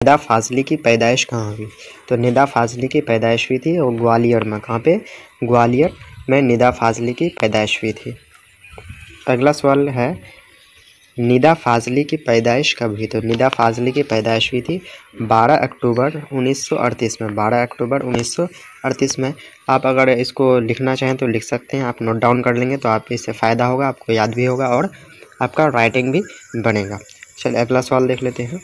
निदा फाजली की पैदाइश कहाँ हुई? तो निदा फाजली की पैदाइश हुई थी और ग्वालियर में। कहाँ पे? ग्वालियर में निदा फाजली की पैदाइश हुई थी। अगला सवाल है निदा फाजली की पैदाइश कब हुई? तो निदा फाजली की पैदाइश हुई थी 12 अक्टूबर 1938 में। 12 अक्टूबर 1938 में। आप अगर इसको लिखना चाहें तो लिख सकते हैं, आप नोट डाउन कर लेंगे तो आपको इससे फ़ायदा होगा, आपको याद भी होगा और आपका राइटिंग भी बनेगा। चलिए अगला सवाल देख लेते हैं।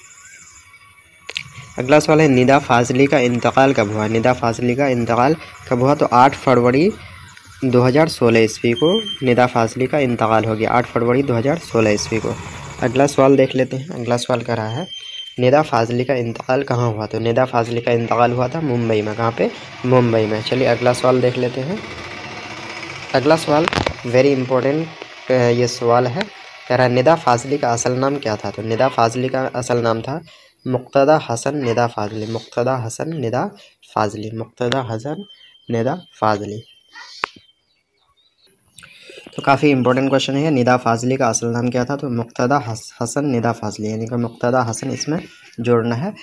अगला सवाल है निदा फाजली का इंतकाल कब हुआ? निदा फाजली का इंतकाल कब हुआ? तो 8 फरवरी 2016 ईस्वी को निदा फाजली का इंतकाल हो गया। 8 फरवरी 2016 ईस्वी को। अगला सवाल देख लेते हैं। अगला सवाल कर रहा है निदा फाजली का इंतकाल कहाँ हुआ? तो निदा फाजली का इंतकाल हुआ था मुंबई में। कहाँ पे? मुंबई में। चलिए अगला सवाल देख लेते हैं। अगला सवाल वेरी इंपॉर्टेंट ये सवाल है, कह रहा है निदा फाजली का असल नाम क्या था? तो निदा फाजली का असल नाम था मुक्तदा हसन निदा फाजली। मुक्तदा हसन निदा फाजली। मुक्तदा हसन निदा फाजली। तो काफ़ी इंपॉर्टेंट क्वेश्चन है। निदा फाजली का असल नाम क्या था? तो मुक्तदा हसन निदा फाजली, यानी कि मुक्तदा हसन इसमें जोड़ना है।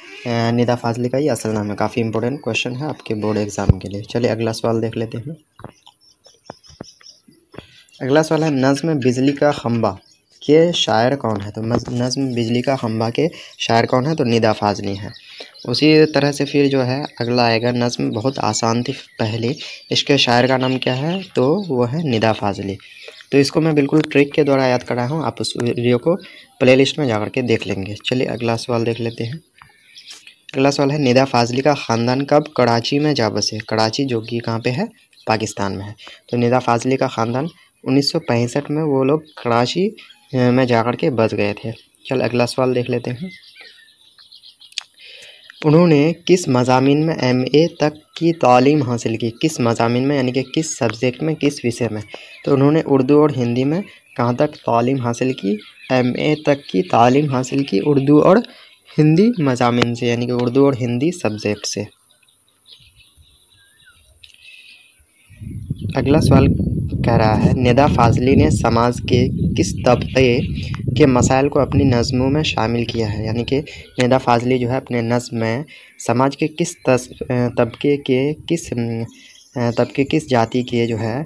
निदा फाजली का ही असल नाम है। काफ़ी इंपॉर्टेंट क्वेश्चन है आपके बोर्ड एग्जाम के लिए। चलिए अगला सवाल देख लेते हैं। अगला सवाल है नज़्म बिजली का खंबा के शायर कौन है? तो नज़्म बिजली का खंबा के शायर कौन है? तो निदा फाजली है। उसी तरह से फिर जो है अगला आएगा, नज़्म बहुत आसान थी पहले, इसके शायर का नाम क्या है? तो वो है निदा फाजली। तो इसको मैं बिल्कुल ट्रिक के द्वारा याद कराया हूँ, आप उस वीडियो को प्लेलिस्ट में जाकर के देख लेंगे। चलिए अगला सवाल देख लेते हैं। अगला सवाल है निदा फाजली का ख़ानदान कब कराची में जा बसे? कराची जो कि कहाँ पे है? पाकिस्तान में है। तो निदा फाजली का ख़ानदान 1965 में वो लोग कराची में जाकर के बस गए थे। चल अगला सवाल देख लेते हैं। उन्होंने किस मज़ामीन में MA तक की तालीम हासिल की? किस मज़ामीन में, यानी कि किस सब्जेक्ट में, किस विषय में? तो उन्होंने उर्दू और हिंदी में कहाँ तक तालीम हासिल की? MA तक की तालीम हासिल की उर्दू और हिंदी मज़ामीन से, यानी कि उर्दू और हिंदी सब्जेक्ट से। अगला सवाल कह रहा है निदा फाजली ने समाज के किस तबके के मसाइल को अपनी नज़मों में शामिल किया है? यानी कि निदा फाजली जो है अपने नज़्म में समाज के किस तबके किस जाति के जो है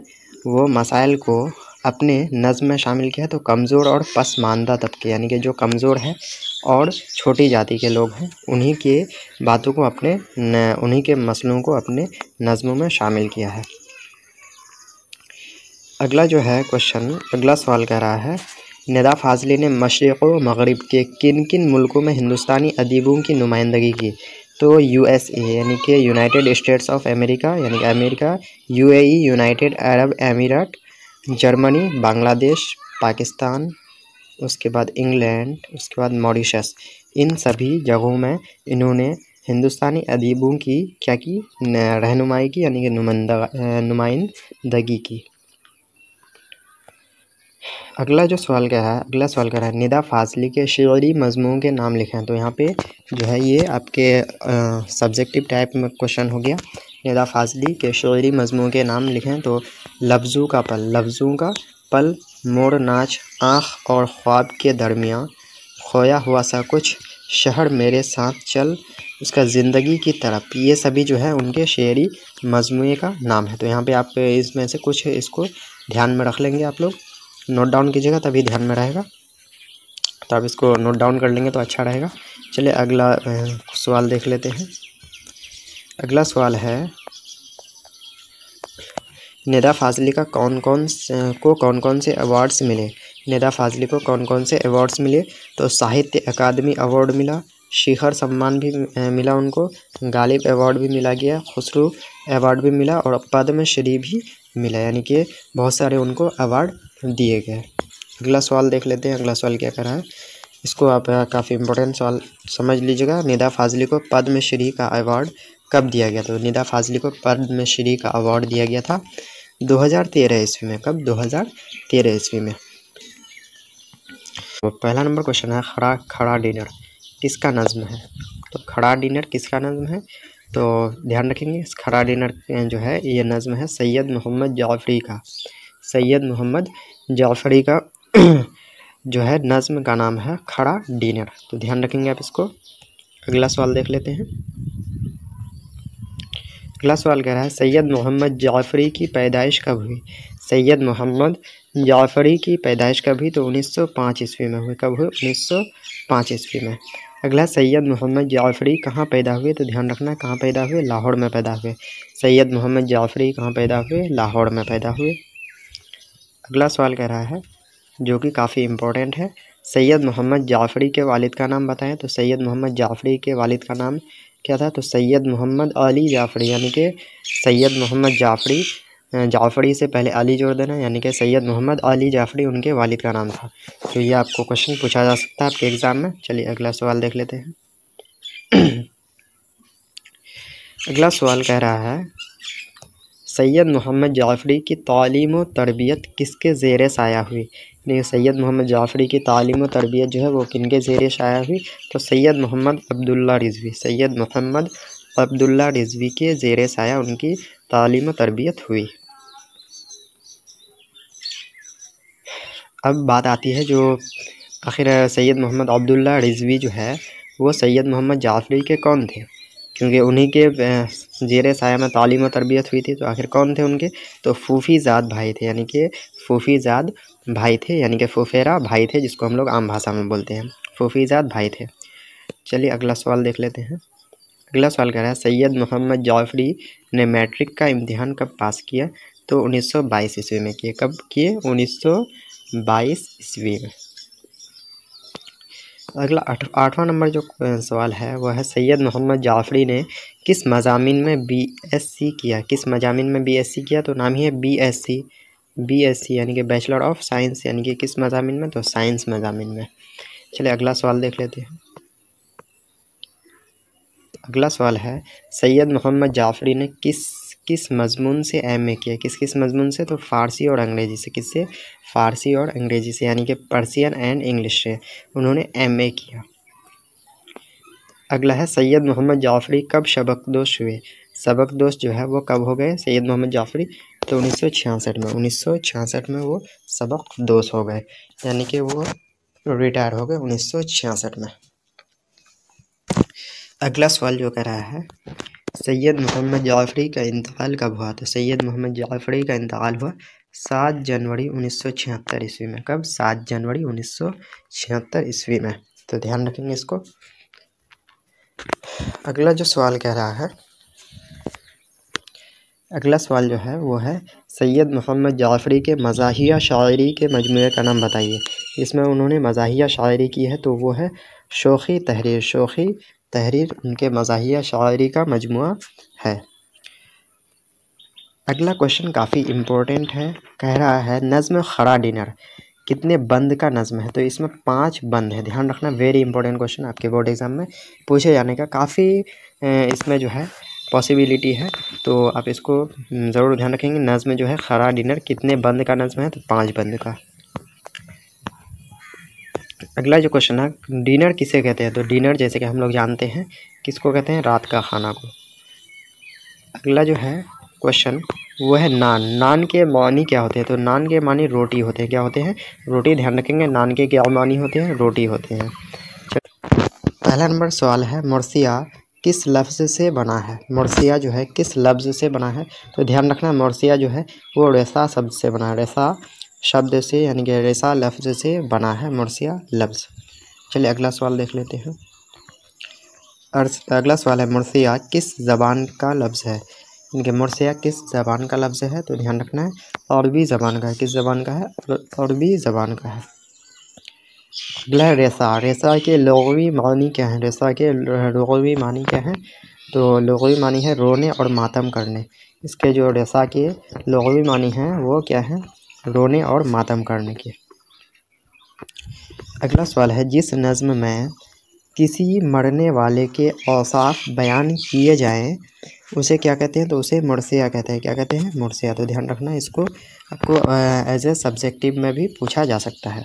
वो मसाइल को अपने नज़्म में शामिल किया है? तो कमज़ोर और पसमानदा तबके, यानी कि जो कमज़ोर है और छोटी जाति के लोग हैं, उन्हीं के बातों को उन्हीं के मसलों को अपने नज़्मों में शामिल किया है। अगला जो है क्वेश्चन, अगला सवाल कह रहा है निदा फाजली ने मशरिक़ व मग़रिब के किन किन मुल्कों में हिंदुस्तानी अदीबों की नुमाइंदगी की? तो USA, यानी कि यूनाइटेड स्टेट्स ऑफ अमेरिका, यानी कि अमेरिका, UAE यूनाइटेड अरब अमीरात, जर्मनी, बांग्लादेश, पाकिस्तान, उसके बाद इंग्लैंड, उसके बाद मॉरिशस, इन सभी जगहों में इन्होंने हिंदुस्तानी अदीबों की क्या की? रहनुमाई की, यानी कि नुमाइंदगी की। अगला जो सवाल क्या है, अगला सवाल क्या है निदा फाजली के शेरी मजमून के नाम लिखें। तो यहाँ पे जो है ये आपके सब्जेक्टिव टाइप में क्वेश्चन हो गया। निदा फाजली के शेरी मजमून के नाम लिखें। तो लफ्ज़ों का पल, मोड़ नाच, आँख और ख्वाब के दरमियाँ, खोया हुआ सा कुछ, शहर मेरे साथ चल, उसका ज़िंदगी की तरफ, ये सभी जो है उनके शेरी मजमूए का नाम है। तो यहाँ पे आप इसमें से कुछ इसको ध्यान में रख लेंगे, आप लोग नोट डाउन कीजिएगा तभी ध्यान में रहेगा। तो आप इसको नोट डाउन कर लेंगे तो अच्छा रहेगा। चलिए अगला सवाल देख लेते हैं। अगला सवाल है निदा फाजली का कौन कौन से अवार्ड्स मिले? निदा फाजली को कौन कौन से अवार्ड्स मिले? तो साहित्य अकादमी अवार्ड मिला, शिखर सम्मान भी मिला उनको, गालिब अवार्ड भी मिला गया, खुसरो अवार्ड भी मिला और पद्मश्री भी मिला, यानी कि बहुत सारे उनको अवार्ड दिए गए। अगला सवाल देख लेते हैं। अगला सवाल क्या कर रहा है, इसको आप काफ़ी इंपॉर्टेंट सवाल समझ लीजिएगा। निदा फाजली को पद्मश्री का अवार्ड कब दिया गया? तो निदा फाजली को पद्मश्री का अवार्ड दिया गया था 2013 ईस्वी में। कब? 2013 ईस्वी में। तो पहला नंबर क्वेश्चन है खड़ा डिनर किसका नज़्म है? तो खड़ा डिनर किसका नज़्म है? तो ध्यान रखेंगे इस खड़ा डिनर जो है ये नज़्म है सैयद मोहम्मद जाफ़री का। सैयद मोहम्मद जाफ़री का जो है नज़्म का नाम है खड़ा डिनर। तो ध्यान रखेंगे आप इसको। अगला सवाल देख लेते हैं। अगला सवाल कह रहा है सैयद मोहम्मद जाफ़री की पैदाइश कब हुई। सैयद मोहम्मद जाफ़री की पैदाइश कब हुई, तो 1905 ईस्वी में हुई। कब हुई, 1905 ईस्वी में। अगला सैयद मोहम्मद जाफ़री कहाँ पैदा हुए, तो ध्यान रखना कहाँ पैदा हुए, लाहौर में पैदा हुए। सैयद मोहम्मद जाफ़री कहाँ पैदा हुए, लाहौर में पैदा हुए। अगला सवाल कह रहा है जो कि काफ़ी इम्पोर्टेंट है, सैयद मोहम्मद जाफ़री के वालिद का नाम बताएं। तो सैयद मोहम्मद जाफ़री के वालिद का नाम क्या था, तो सैयद मोहम्मद अली जाफ़री, यानी कि सैयद मोहम्मद जाफ़री, जाफ़री से पहले अली जोड़ देना, यानी कि सैयद मोहम्मद अली जाफ़री उनके वालिद का नाम था। तो ये आपको क्वेश्चन पूछा जा सकता है आपके एग्ज़ाम में। चलिए अगला सवाल देख लेते हैं। अगला सवाल कह रहा है सैयद मोहम्मद जाफ़री की तालीम व तरबियत किसके ज़ेर साया हुई। नहीं, सैयद मोहम्मद जाफ़री की तालीम व तरबियत जो है वो किनके ज़ेर साया हुई, तो सैयद मोहम्मद अब्दुल्ला रिज़वी, सैयद मोहम्मद अब्दुल्ला रिज़वी के ज़ेर साया उनकी तालीम व तरबियत हुई। अब बात आती है जो आखिर सैयद मोहम्मद अब्दुल्ला रिज़वी जो है वो सैयद मोहम्मद जाफ़री के कौन थे, क्योंकि उन्हीं के ज़ेर साया में तालीम व तरबियत हुई थी। तो आखिर कौन थे उनके, तो फूफीज़ाद भाई थे, यानी कि फूफीज़ाद भाई थे, यानी कि फुफेरा भाई थे, जिसको हम लोग आम भाषा में बोलते हैं, फूफीज़ाद भाई थे। चलिए अगला सवाल देख लेते हैं। अगला सवाल कह रहा है सैयद मोहम्मद जाफ़री ने मैट्रिक का इम्तिहान कब पास किया, तो 1922 ईस्वी में किए। कब किए, 1922 ईस्वी में। अगला 8वां नंबर जो सवाल है वह है सैयद मोहम्मद जाफ़री ने किस मज़ामीन में BSc किया। किस मज़ामीन में BSc किया, तो नाम ही है BSc यानी कि बैचलर ऑफ साइंस, यानी कि किस मज़ामीन में, तो साइंस मज़ामीन में। चलिए अगला सवाल देख लेते हैं। अगला सवाल है सैयद मोहम्मद जाफ़री ने किस मज़मून से MA किया। किस मज़मून से, तो फ़ारसी और अंग्रेज़ी से। किससे, फ़ारसी और अंग्रेज़ी से, यानी कि पर्शियन एंड इंग्लिश से उन्होंने MA किया। अगला है सैयद मोहम्मद जाफ़री कब सबकदोश हुए। सबकदोश जो है वो कब हो गए सैयद मोहम्मद जाफ़री, तो 1966 में। 1966 में वो सबकदोश हो गए, यानी कि वो रिटायर हो गए 1966 में। अगला सवाल जो कह रहा है सैयद मोहम्मद जाफ़री का इंतकाल कब हुआ, तो सैयद मोहम्मद जाफ़री का इंतकाल हुआ 7 जनवरी 1976 ईस्वी में। कब, 7 जनवरी 1976 ईस्वी में। तो ध्यान रखेंगे इसको। अगला जो सवाल कह रहा है, अगला सवाल जो है वो है सैयद मोहम्मद जाफ़री के मज़ाहिया शायरी के मजमूए का नाम बताइए। इसमें उन्होंने मज़ाहिया शायरी की है, तो वो है शोखी तहरीर। शोखी तहरीर उनके मज़ाहिया शायरी का मजमुआ है। अगला क्वेश्चन काफ़ी इम्पोर्टेंट है, कह रहा है नज़्म खड़ा डिनर कितने बंद का नज़्म है, तो इसमें 5 बंद है। ध्यान रखना, वेरी इंपॉर्टेंट क्वेश्चन आपके बोर्ड एग्ज़ाम में पूछे जाने का काफ़ी इसमें जो है पॉसिबिलिटी है, तो आप इसको ज़रूर ध्यान रखेंगे। नज़्म जो है खड़ा डिनर कितने बंद का नज़्म है, तो 5 बंद का। अगला जो क्वेश्चन है डिनर किसे कहते हैं, तो डिनर जैसे कि हम लोग जानते हैं किसको कहते हैं, रात का खाना को। अगला जो है क्वेश्चन वो है नान। नान के मानी क्या होते हैं, तो नान के मानी रोटी होते हैं। क्या होते हैं, रोटी। ध्यान रखेंगे नान के क्या मानी होते हैं, रोटी होते हैं। पहला नंबर सवाल है मुर्सिया किस लफ्ज़ से बना है। मुर्सिया जो है किस लफ्ज़ से बना है, तो ध्यान रखना मुर्सिया जो है वो रेसा शब्द से बना है। रेसा शब्द से, यानी कि रेसा लफ्ज़ से बना है मुर्सिया लफ्ज़। चलिए अगला सवाल देख लेते हैं। अगला सवाल है मुर्सिया किस ज़बान का लफ्ज़ है। इनके मुर्सिया किस ज़बान का लफ्ज़ है, तो ध्यान रखना है अरबी ज़बान का है। किस ज़बान का है, अरबी ज़बान का है। अगला रेसा। रेसा के लुग़वी मानी क्या है। रेसा के लुग़वी मानी क्या है, तो लुग़वी मानी है रोने और मातम करने। इसके जो रेसा के लुग़वी मानी हैं वो क्या है, रोने और मातम करने के। अगला सवाल है जिस नज़्म में किसी मरने वाले के औसाफ बयान किए जाएं उसे क्या कहते हैं, तो उसे मुर्सिया कहते हैं। क्या कहते हैं, मुर्सिया। तो ध्यान रखना इसको, आपको एज ए सब्जेक्टिव में भी पूछा जा सकता है।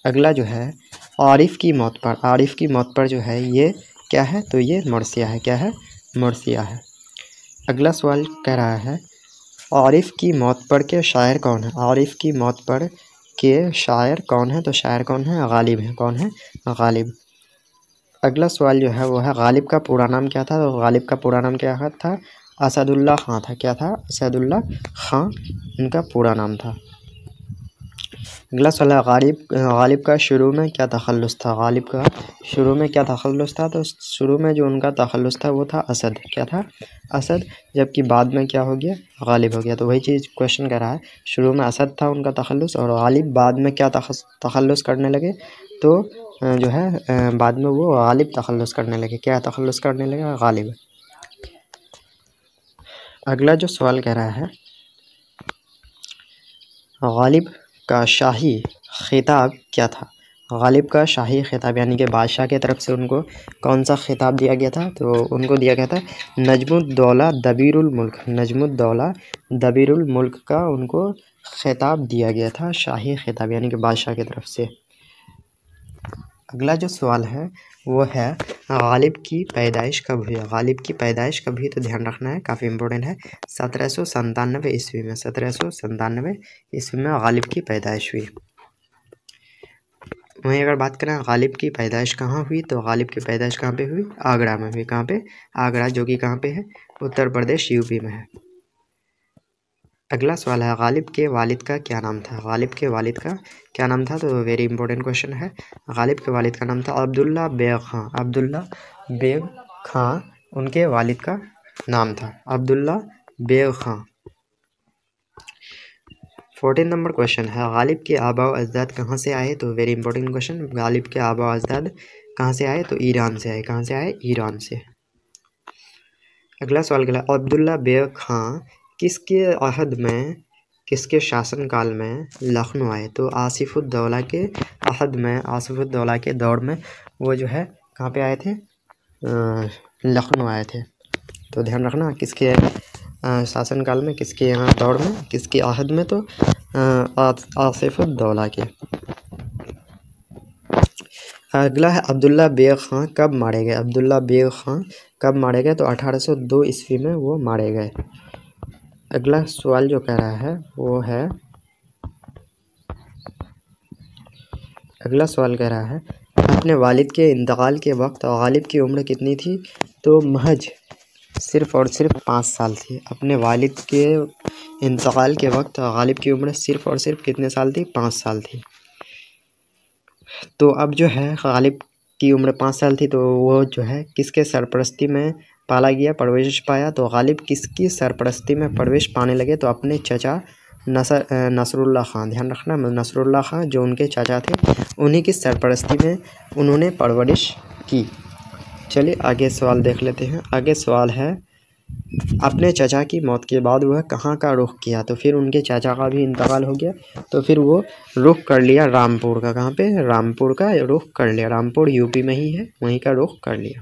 अगला जो है आरिफ की मौत पर। आरिफ की मौत पर जो है ये क्या है, तो ये मुर्सिया है। क्या है, मुर्सिया है। अगला सवाल कह रहा है आरिफ की मौत पर के शायर कौन है। आरिफ की मौत पर के शायर कौन है, तो शायर कौन है, गालिब है। कौन है, गालिब। अगला सवाल जो है वो है गालिब का पूरा नाम क्या था। तो गालिब का पूरा नाम क्या था? असदुल्ला खां था। क्या था? असदुल्ला खां इनका पूरा नाम था। अगला सवाल है गालिब का शुरू में क्या तखल्लुस था। गालिब का शुरू में क्या तखल्लुस था? तो शुरू में जो उनका तखल्लुस था वो था असद। क्या था? असद। जबकि बाद में क्या हो गया? गालिब हो गया। तो वही चीज़ क्वेश्चन कह रहा है, शुरू में असद था उनका तखल्लुस और गालिब बाद में क्या तखल्लुस करने लगे। तो जो है बाद में वो गालिब तखल्लुस करने लगे। क्या तखल्लुस करने लगे? गालिब। अगला जो सवाल कह रहा है, गालिब का शाही खिताब क्या था। गालिब का शाही खिताब यानी कि बादशाह की तरफ से उनको कौन सा खिताब दिया गया था। तो उनको दिया गया था नजमुद्दौला दबीरुल मुल्क। नजमुद्दौला दबीरुल मुल्क का उनको खिताब दिया गया था, शाही खिताब यानी कि बादशाह की तरफ से। अगला जो सवाल है वो है गालिब की पैदाइश कब हुई। गालिब की पैदाइश कब हुई? तो ध्यान रखना है, काफ़ी इंपॉर्टेंट है। 1797 ईस्वी में। 1797 ईस्वी में गालिब की पैदाइश हुई। वहीं अगर बात करें गालिब की पैदाइश कहाँ हुई, तो गालिब की पैदाइश कहाँ पे हुई? आगरा में हुई। कहाँ पे? आगरा, जो कि कहाँ पे है? उत्तर प्रदेश, यूपी में है। अगला सवाल है गालिब के वालिद का क्या नाम था। गालिब के वालिद का क्या नाम था? तो वेरी इंपॉर्टेंट क्वेश्चन है। गालिब के वालिद का नाम था अब्दुल्ला बेग खां। अब्दुल्ला बेग खां उनके वालिद का नाम था, अब्दुल्ला बेग खां। 14 नंबर क्वेश्चन है गालिब के आबा व अजदाद कहाँ से आए। तो वेरी इंपॉर्टेंट क्वेश्चन, गालिब के आबा व अजदाद कहाँ से आए? तो ईरान से आए। कहाँ से आए? ईरान से। अगला सवाल क्या है, अब्दुल्ला बेग खां किसके अहद में, किसके शासनकाल में लखनऊ आए। तो आसिफुद्दौला के अहद में, आसिफुद्दौला के दौर में वो जो है कहाँ पे आए थे? लखनऊ आए थे। तो ध्यान रखना किसके शासनकाल में, किसके यहाँ दौर में, किसके अहद में, तो आसिफुद्दौला के। अगला है अब्दुल्ला बेग खां कब मारे गए। अब्दुल्ला बेग खां कब मारे गए? तो 1802 ईस्वी में वो मारे गए। अगला सवाल जो कह रहा है वो है, अगला सवाल कह रहा है अपने वालिद के इंतकाल के वक्त गालिब की उम्र कितनी थी। तो महज सिर्फ़ और सिर्फ 5 साल थी। अपने वालिद के इंतकाल के वक्त गालिब की उम्र सिर्फ़ और सिर्फ कितने साल थी? 5 साल थी। तो अब जो है गालिब की उम्र 5 साल थी, तो वो जो है किसके सरपरस्ती में पाला गया, परवरिश पाया। तो गालिब किसकी सरपरस्ती में परवरिश पाने लगे? तो अपने चचा नसरुल्ला ख़ान। ध्यान रखना, नसरुल्ला ख़ान जो उनके चाचा थे, उन्हीं की सरपरस्ती में उन्होंने परवरिश की। चलिए आगे सवाल देख लेते हैं। आगे सवाल है अपने चाचा की मौत के बाद वह कहाँ का रुख किया। तो फिर उनके चाचा का भी इंतकाल हो गया, तो फिर वो रुख कर लिया रामपुर का। कहाँ पे? रामपुर का रुख कर लिया। रामपुर यूपी में ही है, वहीं का रुख कर लिया।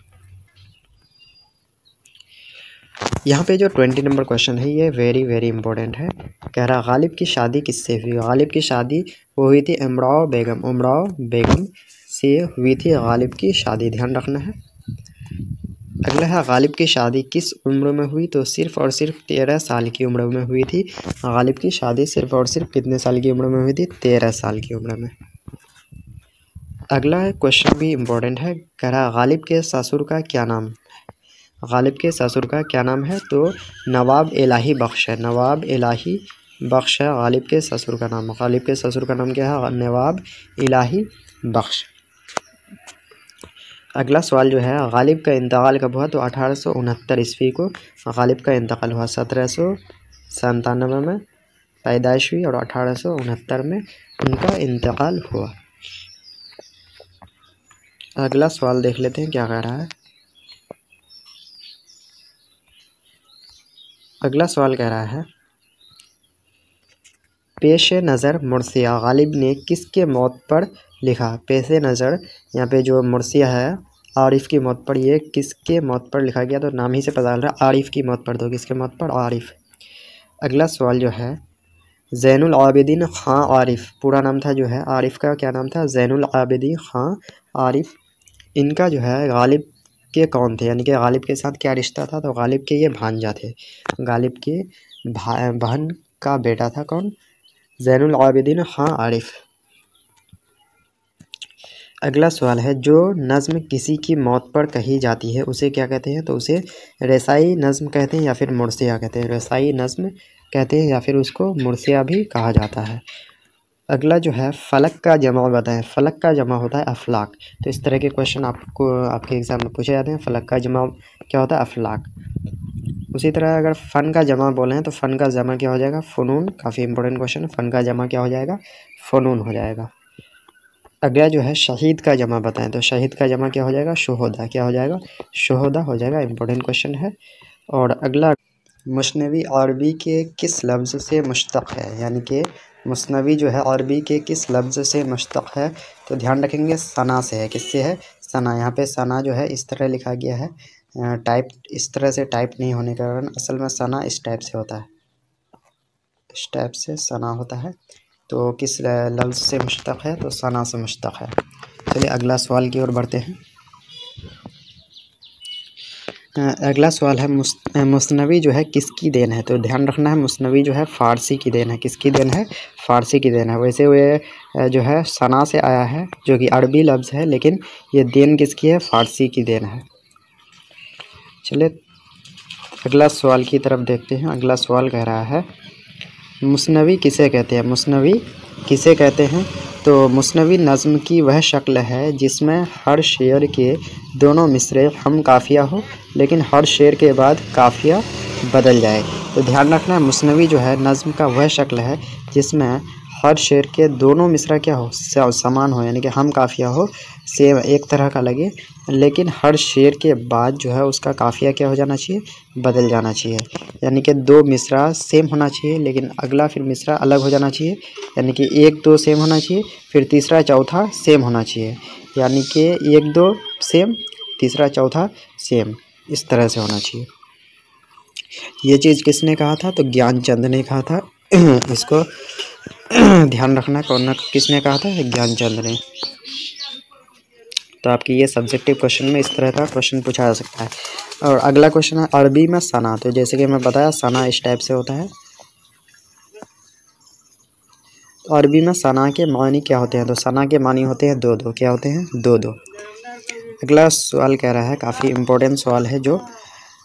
यहाँ पे जो 20 नंबर क्वेश्चन है ये वेरी इंपॉर्टेंट है। कह रहा गालिब की शादी किससे हुई। गालिब की शादी वो हुई थी उमराव बेगम। उमराव बेगम से हुई थी गालिब की शादी, ध्यान रखना है। अगला है गालिब की शादी किस उम्र में हुई। तो सिर्फ और सिर्फ 13 साल की उम्र में हुई थी। गालिब की शादी सिर्फ और सिर्फ कितने साल की उम्र में हुई थी? 13 साल की उम्र में। अगला क्वेश्चन भी इम्पोर्टेंट है। कह रहा गालिब के ससुर का क्या नाम। गालिब के ससुर का क्या नाम है? तो नवाब इलाही बख्श है। नवाब इलाही बख्श है गालिब के ससुर का नाम। गालिब के ससुर का नाम क्या है? नवाब इलाही बख्श। अगला सवाल जो है गालिब का इंतकाल कब हुआ। तो 1869 ईस्वी को गालिब का इंतकाल हुआ। 1797 में पैदाइश हुई और 1869 में उनका इंतकाल हुआ। अगला सवाल देख लेते हैं क्या कह रहा है। अगला सवाल कह रहा है पेश नज़र मुर्सिया गालिब ने किसके मौत पर लिखा। पेश नज़र यहाँ पे जो मुर्सिया है आरिफ की मौत पर, ये किसके मौत पर लिखा गया। तो नाम ही से पता चल रहा है आरिफ की मौत पर। तो किसके मौत पर? आरिफ। अगला सवाल जो है ज़ैनुल आबिदीन ख़ां आरिफ पूरा नाम था जो है आरिफ का, क्या नाम था? ज़ैनुल आबिदीन ख़ां आरिफ। इनका जो है गालिब के कौन थे, यानी कि गालिब के साथ क्या रिश्ता था। तो गालिब के ये भांजा थे। गालिब के बहन का बेटा था कौन? ज़ैनुल आबिदीन ख़ां आरिफ। अगला सवाल है, जो नज़्म किसी की मौत पर कही जाती है उसे क्या कहते हैं? तो उसे रसाई नज़्म कहते हैं या फिर मुर्सिया कहते हैं। रसाई नज़्म कहते हैं या फिर उसको मुर्सिया भी कहा जाता है। अगला जो है, फ़लक का जमा बताएं। फ़लक का जमा होता है अफलाक। तो इस तरह के क्वेश्चन आपको आपके एग्ज़ाम में पूछे जाते हैं। फ़लक का जमा क्या होता है? अफलाक। उसी तरह अगर फ़न का जमा बोलें तो फ़न का जमा क्या हो जाएगा? फ़ुनून। काफ़ी इंपॉर्टेंट क्वेश्चन है। फ़न का जमा क्या हो जाएगा? फ़ुनून हो जाएगा। अगला जो है, शहीद का जमा बताएं। तो शहीद का जमा क्या हो जाएगा? शुहदा। क्या हो जाएगा? शुहदा हो जाएगा। इंपॉर्टेंट क्वेश्चन है। और अगला, मुस्नवी अरबी के किस लफ्ज़ से मुश्तक़ है? यानी कि मुस्नवी जो है अरबी के किस लफ्ज़ से मुश्तक़ है? तो ध्यान रखेंगे सना से है। किससे है? सना। यहाँ पे सना जो है इस तरह लिखा गया है, टाइप इस तरह से टाइप नहीं होने के कारण असल में सना इस टाइप से होता है, इस टाइप से सना होता है। तो किस लफ्ज़ से मुश्तक़ है? तो सना से मुश्तक़ है। चलिए अगला सवाल की ओर बढ़ते हैं। अगला सवाल है, मुस्नवी जो है किसकी देन है? तो ध्यान रखना है, मुस्नवी जो है फ़ारसी की देन है। किसकी देन है? फ़ारसी की देन है। वैसे वे जो है सना से आया है, जो कि अरबी लफ्ज़ है, लेकिन ये देन किसकी है? फ़ारसी की देन है। चलिए अगला सवाल की तरफ देखते हैं। अगला सवाल कह रहा है, मुस्नवी किसे कहते हैं? मुस्नवी किसे कहते हैं? तो मुस्नवी नज़्म की वह शक्ल है जिसमें हर शेर के दोनों मिसरे हम काफ़िया हो, लेकिन हर शेर के बाद काफ़िया बदल जाए। तो ध्यान रखना है, मुस्नवी जो है नज़्म का वह शक्ल है जिसमें हर शेर के दोनों मिसरा क्या हो? समान हो, यानी कि हम काफ़िया हो, सेम एक तरह का लगे, लेकिन हर शेर के बाद जो है उसका काफ़िया क्या हो जाना चाहिए? बदल जाना चाहिए। यानी कि दो मिसरा सेम होना चाहिए, लेकिन अगला फिर मिसरा अलग हो जाना चाहिए। यानी कि 1-2 सेम होना चाहिए, फिर तीसरा चौथा सेम होना चाहिए। यानी कि 1-2 सेम, तीसरा चौथा सेम, इस तरह से होना चाहिए। ये चीज़ किसने कहा था? तो ज्ञानचंद ने कहा था। इसको ध्यान रखना, कौन किसने कहा था? ज्ञानचंद ने। तो आपकी ये सब्जेक्टिव क्वेश्चन में इस तरह का क्वेश्चन पूछा जा सकता है। और अगला क्वेश्चन है, अरबी में सना। तो जैसे कि मैं बताया, सना इस टाइप से होता है। अरबी में सना के मानी क्या होते हैं? तो सना के मानी होते हैं 2-2। क्या होते हैं? 2-2। अगला सवाल कह रहा है, काफ़ी इम्पोर्टेंट सवाल है, जो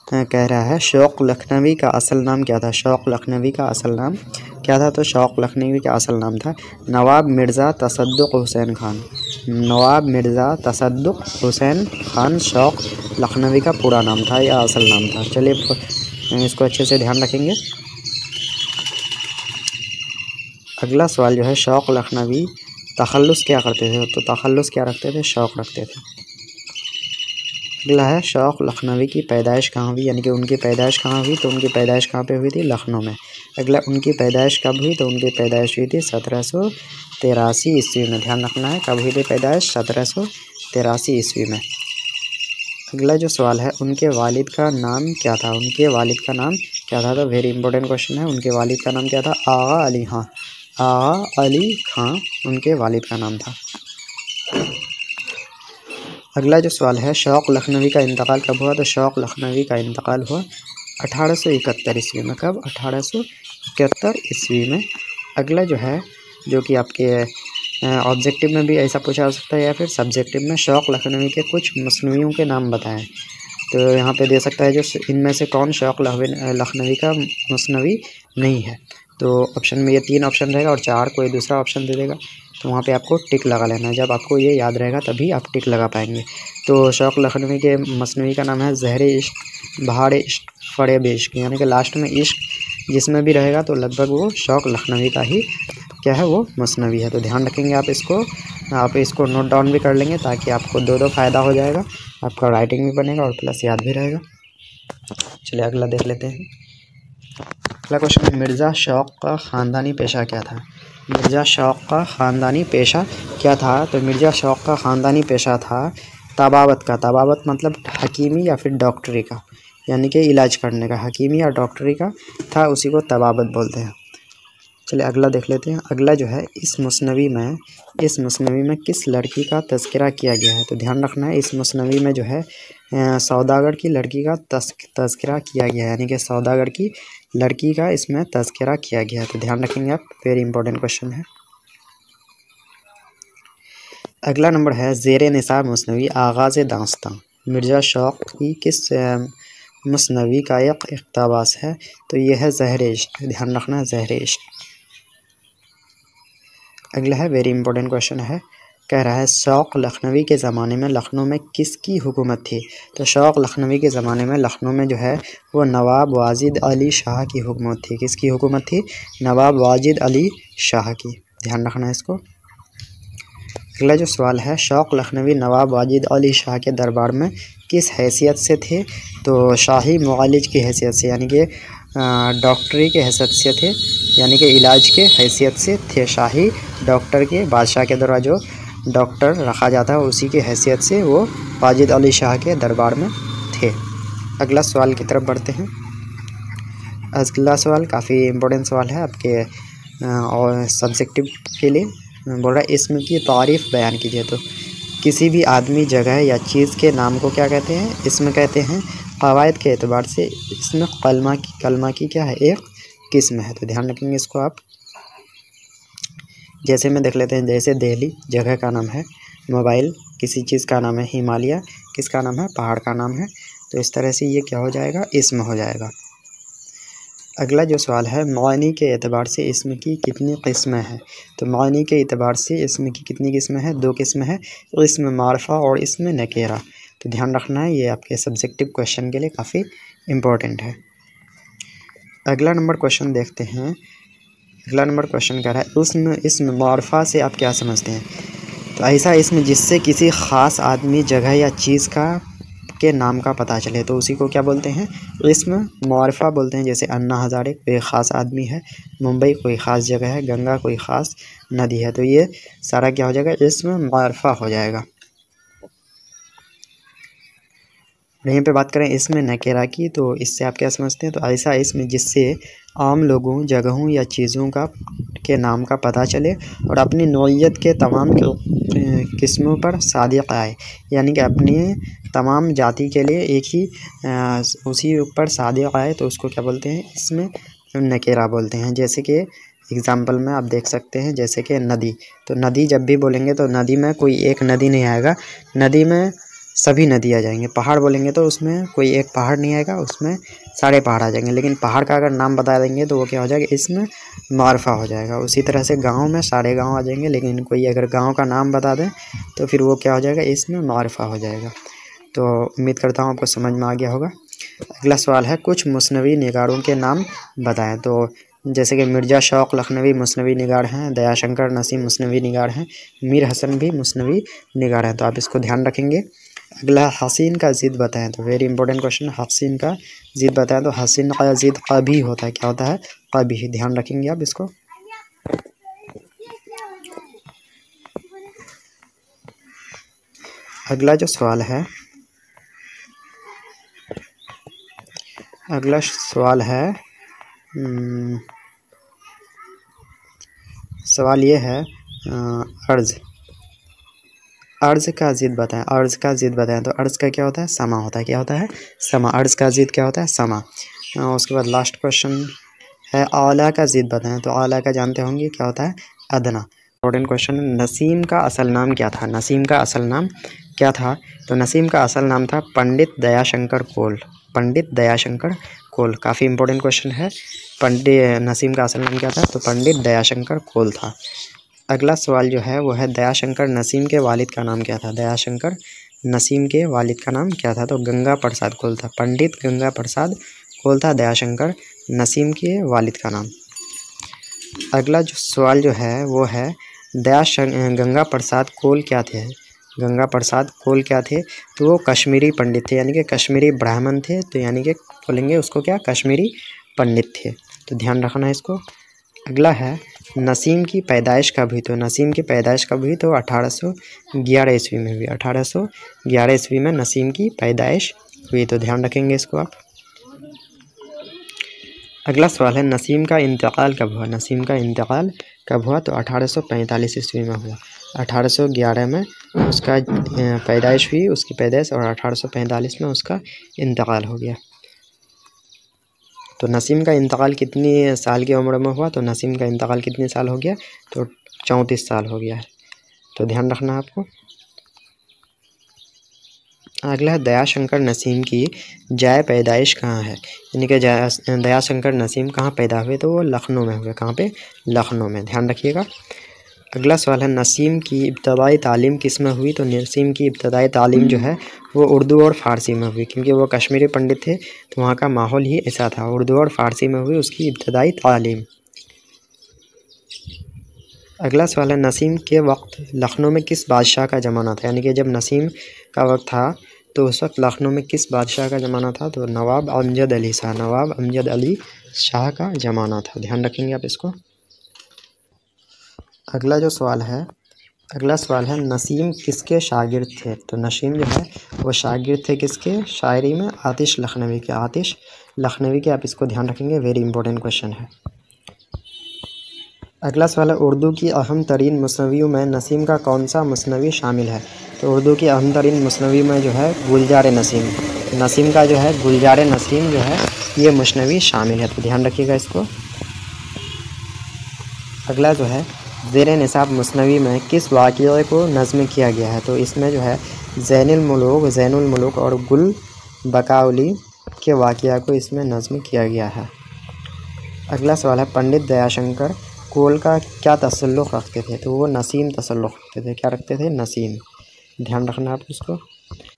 कह रहा है, शौक़ लखनवी का असल नाम क्या था? शौक़ लखनवी का असल नाम क्या था? तो शौक़ लखनवी का असल नाम था नवाब मिर्ज़ा तसद्दुक़ हुसैन खान। नवाब मिर्ज़ा तसद्दुक़ हुसैन खान शौक़ लखनवी का पूरा नाम था या असल नाम था। चलिए इसको अच्छे से ध्यान रखेंगे। अगला सवाल जो है, शौक़ लखनवी तखल्लुस क्या करते थे? तो तखल्लुस क्या रखते थे? शौक़ रखते थे। अगला है, शौक़ लखनवी की पैदाइश कहाँ हुई? यानी कि उनकी पैदाइश कहाँ हुई? तो उनकी पैदाइश कहाँ पे हुई थी? लखनऊ में। अगला, उनकी पैदाइश कब हुई? तो उनकी पैदाइश हुई थी 1783 ईस्वी में। ध्यान रखना है, कब हुई थी पैदाइश? 1783 ईस्वी में। अगला जो सवाल है, उनके वालिद का नाम क्या था? उनके वालिद का नाम क्या था? तो वेरी इंपॉर्टेंट क्वेश्चन है। उनके वालिद का नाम क्या था? आगा अली खां। आगा अली खां उनके वालिद का नाम था। अगला जो सवाल है, शौक़ लखनवी का इंतकाल कब हुआ? तो शौक़ लखनवी का इंतकाल हुआ 1871 ईस्वी में। कब? 1871 ईस्वी में। अगला जो है, जो कि आपके ऑब्जेक्टिव में भी ऐसा पूछा जा सकता है या फिर सब्जेक्टिव में, शौक़ लखनवी के कुछ मुस्नवियों के नाम बताएं। तो यहाँ पे दे सकता है, जो इनमें से कौन शौक़ लखनवी का मुस्नवी नहीं है? तो ऑप्शन में ये 3 ऑप्शन रहेगा और 4 कोई दूसरा ऑप्शन दे देगा। तो वहाँ पे आपको टिक लगा लेना है। जब आपको ये याद रहेगा तभी आप टिक लगा पाएंगे। तो शौक़ लखनवी के मसनवी का नाम है ज़हरे इश्क, बहार इश्क, फ़रेब इश्क। यानी कि लास्ट में इश्क जिसमें भी रहेगा तो लगभग वो शौक़ लखनवी का ही क्या है? वो मसनवी है। तो ध्यान रखेंगे आप इसको नोट डाउन भी कर लेंगे, ताकि आपको 2 फ़ायदा हो जाएगा। आपका राइटिंग भी बनेगा और प्लस याद भी रहेगा। चलिए अगला देख लेते हैं। अगला क्वेश्चन, मिर्ज़ा शौक़ का ख़ानदानी पेशा क्या था? मिर्ज़ा शौक़ का ख़ानदानी पेशा क्या था? तो मिर्ज़ा शौक़ का ख़ानदानी पेशा था तबावत का। तबावत मतलब हकीमी या फिर डॉक्टरी का, यानी कि इलाज करने का। हकीमी या डॉक्टरी का था, उसी को तबावत बोलते हैं। चलिए अगला देख लेते हैं। अगला जो है, इस मुस्नवी में किस लड़की का तज़किरा किया गया है? तो ध्यान रखना है, इस मुस्नवी में जो है सौदागर की लड़की का तज़किरा किया गया है। यानी कि सौदागर की लड़की का इसमें तज़किरा किया गया है। तो ध्यान रखेंगे आप, वेरी इंपॉर्टेंट क्वेश्चन है। अगला नंबर है ज़ेरे निसाब मुस्नवी आगाज़ दास्तां मिर्ज़ा शौक़ की किस मुस्नवी का एक इक़्तिबास है? तो यह है ज़हर इश्क, ध्यान रखना ज़हर इश्क। अगला है वेरी इंपॉर्टेंट क्वेश्चन है, कह रहा है शौक़ लखनवी के ज़माने में लखनऊ में किसकी हुकूमत थी? तो शौक़ लखनवी के ज़माने में लखनऊ में जो है वो नवाब वाजिद अली शाह की हुकूमत थी। किसकी हुकूमत थी? नवाब वाजिद अली शाह की, ध्यान रखना इसको। अगला जो सवाल है, शौक़ लखनवी नवाब वाजिद अली शाह के दरबार में किस हैसियत से थे? तो शाही मुआलिज की हैसियत से, यानी कि डॉक्टरी के हैसियत से थे, यानी कि इलाज के हैसियत से थे। शाही डॉक्टर के, बादशाह के द्वारा जो डॉक्टर रखा जाता है उसी की हैसियत से वो वाजिद अली शाह के दरबार में थे। अगला सवाल की तरफ बढ़ते हैं। अगला सवाल काफ़ी इम्पोर्टेंट सवाल है आपके और सब्जेक्टिव के लिए। बोल रहा है इसम की तारीफ़ बयान कीजिए। तो किसी भी आदमी, जगह या चीज़ के नाम को क्या कहते हैं? इसम कहते हैं। क़वायद के एतबार से इसमें कलमा की क्या है? एक किस्म है। तो ध्यान रखेंगे इसको आप। जैसे में देख लेते हैं, जैसे दिल्ली जगह का नाम है, मोबाइल किसी चीज़ का नाम है, हिमालय किसका नाम है? पहाड़ का नाम है। तो इस तरह से ये क्या हो जाएगा? इसम हो जाएगा। अगला जो सवाल है, मानी के एतबार से इसम की कितनी किस्में हैं? तो मानी के एतबार से इसम की कितनी किस्में हैं? 2 किस्में हैं, इसम मारफा और इसम नकेरा। तो ध्यान रखना है, ये आपके सब्जेक्टिव क्वेश्चन के लिए काफ़ी इम्पोर्टेंट है। अगला नंबर क्वेश्चन देखते हैं। अगला नंबर क्वेश्चन कह रहा है इसम मारफा से आप क्या समझते हैं? तो ऐसा इसम जिससे किसी ख़ास आदमी, जगह या चीज़ के नाम का पता चले, तो उसी को क्या बोलते हैं? इसम मारफा बोलते हैं। जैसे अन्ना हज़ारे कोई ख़ास आदमी है, मुंबई कोई ख़ास जगह है, गंगा कोई ख़ास नदी है। तो ये सारा क्या हो जाएगा? इसम मारफा हो जाएगा। यहीं पे बात करें इसमें नकेरा की, तो इससे आप क्या समझते हैं? तो ऐसा इसमें जिससे आम लोगों, जगहों या चीज़ों के नाम का पता चले और अपनी नौइयत के तमाम किस्मों पर सादिक़ आए, यानी कि अपनी तमाम जाति के लिए एक ही उसी ऊपर सादिक़ आए, तो उसको क्या बोलते हैं? इसमें नकेरा बोलते हैं। जैसे कि एग्ज़ाम्पल में आप देख सकते हैं, जैसे कि नदी। तो नदी जब भी बोलेंगे तो नदी में कोई एक नदी नहीं आएगा, नदी में सभी नदी आ जाएंगे। पहाड़ बोलेंगे तो उसमें कोई एक पहाड़ नहीं आएगा, उसमें सारे पहाड़ आ जाएंगे। लेकिन पहाड़ का अगर नाम बता देंगे तो वो क्या हो जाएगा? इसमें मारफा हो जाएगा। उसी तरह से गांव में सारे गांव आ जाएंगे, लेकिन कोई अगर गांव का नाम बता दें तो फिर वो क्या हो जाएगा? इसमें मारफा हो जाएगा। तो उम्मीद करता हूँ आपको समझ में आ गया होगा। अगला सवाल है, कुछ मुस्नवी निगारों के नाम बताएँ। तो जैसे कि मिर्ज़ा शौक़ लखनवी मुस्नवी निगार हैं, दयाशंकर नसीम मुस्नवी निगार हैं, मीर हसन भी मुस्नवी निगार हैं। तो आप इसको ध्यान रखेंगे। अगला हसीन का ज़िद बताएं। तो वेरी इंपॉर्टेंट क्वेश्चन, हसीन का ज़िद बताएं। तो हसीन का ज़िद कभी होता है, क्या होता है? कभी। ध्यान रखेंगे आप इसको। अगला जो सवाल है, अगला सवाल है, सवाल ये है अर्ज़ का ज़िद बताएं। अर्ज़ का ज़िद बताएं। तो अर्ज़ का क्या होता है? समा होता है। क्या होता है? समा। अर्ज़ का ज़िद क्या होता है? समा। उसके बाद लास्ट क्वेश्चन है, आला का ज़िद बताएं। तो आला का जानते होंगे क्या होता है? अदना। इम्पोर्टेंट क्वेश्चन, नसीम का असल नाम क्या था? नसीम का असल नाम क्या था? तो नसीम का असल नाम था पंडित दयाशंकर कोल। पंडित दयाशंकर कोल, काफ़ी इंपॉर्टेंट क्वेश्चन है। पंडित नसीम का असल नाम क्या था? तो पंडित दयाशंकर कोल था। अगला सवाल जो है वो है, दयाशंकर नसीम के वालिद का नाम क्या था? दयाशंकर नसीम के वालिद का नाम क्या था? तो गंगा प्रसाद कोल था। पंडित गंगा प्रसाद कोल था दयाशंकर नसीम के वालिद का नाम। अगला जो सवाल जो है वो है, गंगा प्रसाद कोल क्या थे? गंगा प्रसाद कोल क्या थे? तो वो कश्मीरी पंडित थे, यानी कि कश्मीरी ब्राह्मण थे। तो यानी कि बोलेंगे उसको क्या? कश्मीरी पंडित थे। तो ध्यान रखना है इसको। अगला है, नसीम की पैदाइश कब हुई? तो नसीम की पैदाइश कब हुई? तो 1811 ईस्वी में हुई। 1811 ईस्वी में नसीम की पैदाइश हुई। तो ध्यान रखेंगे इसको आप। अगला सवाल है, नसीम का इंतकाल कब हुआ? नसीम का इंतकाल कब हुआ? तो 1845 ईस्वी में हुआ। 1811 में उसका पैदाइश हुई, उसकी पैदाइश, और 1845 में उसका इंतकाल हो गया। तो नसीम का इंतकाल कितनी साल की उम्र में हुआ? तो नसीम का इंतकाल कितने साल हो गया? तो 34 साल हो गया है। तो ध्यान रखना आपको। अगला है दयाशंकर नसीम की जाय पैदाइश कहाँ है, यानी कि दयाशंकर नसीम कहाँ पैदा हुए, तो वो लखनऊ में हुए। कहाँ पे? लखनऊ में, ध्यान रखिएगा। अगला सवाल है नसीम की इब्तदाई तालीम किस में हुई, तो नसीम की इब्तदाई तालीम जो है वो उर्दू और फ़ारसी में हुई, क्योंकि वो कश्मीरी पंडित थे तो वहाँ का माहौल ही ऐसा था। उर्दू और फ़ारसी में हुई उसकी इब्तदाई तालीम। अगला सवाल है नसीम के वक्त लखनऊ में किस बादशाह का ज़माना था, यानी कि जब नसीम का वक्त था तो उस वक्त लखनऊ में किस बादशाह का ज़माना था, तो नवाब अमजद अली शाह, नवाब अमजद अली शाह का ज़माना था। ध्यान रखेंगे आप इसको। अगला सवाल है नसीम किसके शागिर्द थे, तो नसीम जो है वो शागिर्द थे किसके, शायरी में आतिश लखनवी के। आतिश लखनवी के, आप इसको ध्यान रखेंगे, वेरी इंपॉर्टेंट क्वेश्चन है। अगला सवाल है उर्दू की अहम तरीन मुसनवियों में नसीम का कौन सा मुसनवी शामिल है, तो उर्दू की अहम तरीन मुसनवी में जो है गुलजार नसीम, नसीम का जो है गुलजार नसीम जो है ये मुसनवी शामिल है, तो ध्यान रखिएगा इसको। अगला जो है ज़ेरे निसाब मुसनवी में किस वाक़िए को नज़्म किया गया है, तो इसमें जो है ज़ैनुल मुलूक और गुल बकाउली के वाक़िया को इसमें नज़्म किया गया है। अगला सवाल है पंडित दयाशंकर कोल का क्या तसल्लुक़ रखते थे, तो वो नसीम तसल्लुक़ रखते थे। क्या रखते थे? नसीम। ध्यान रखना आप इसको।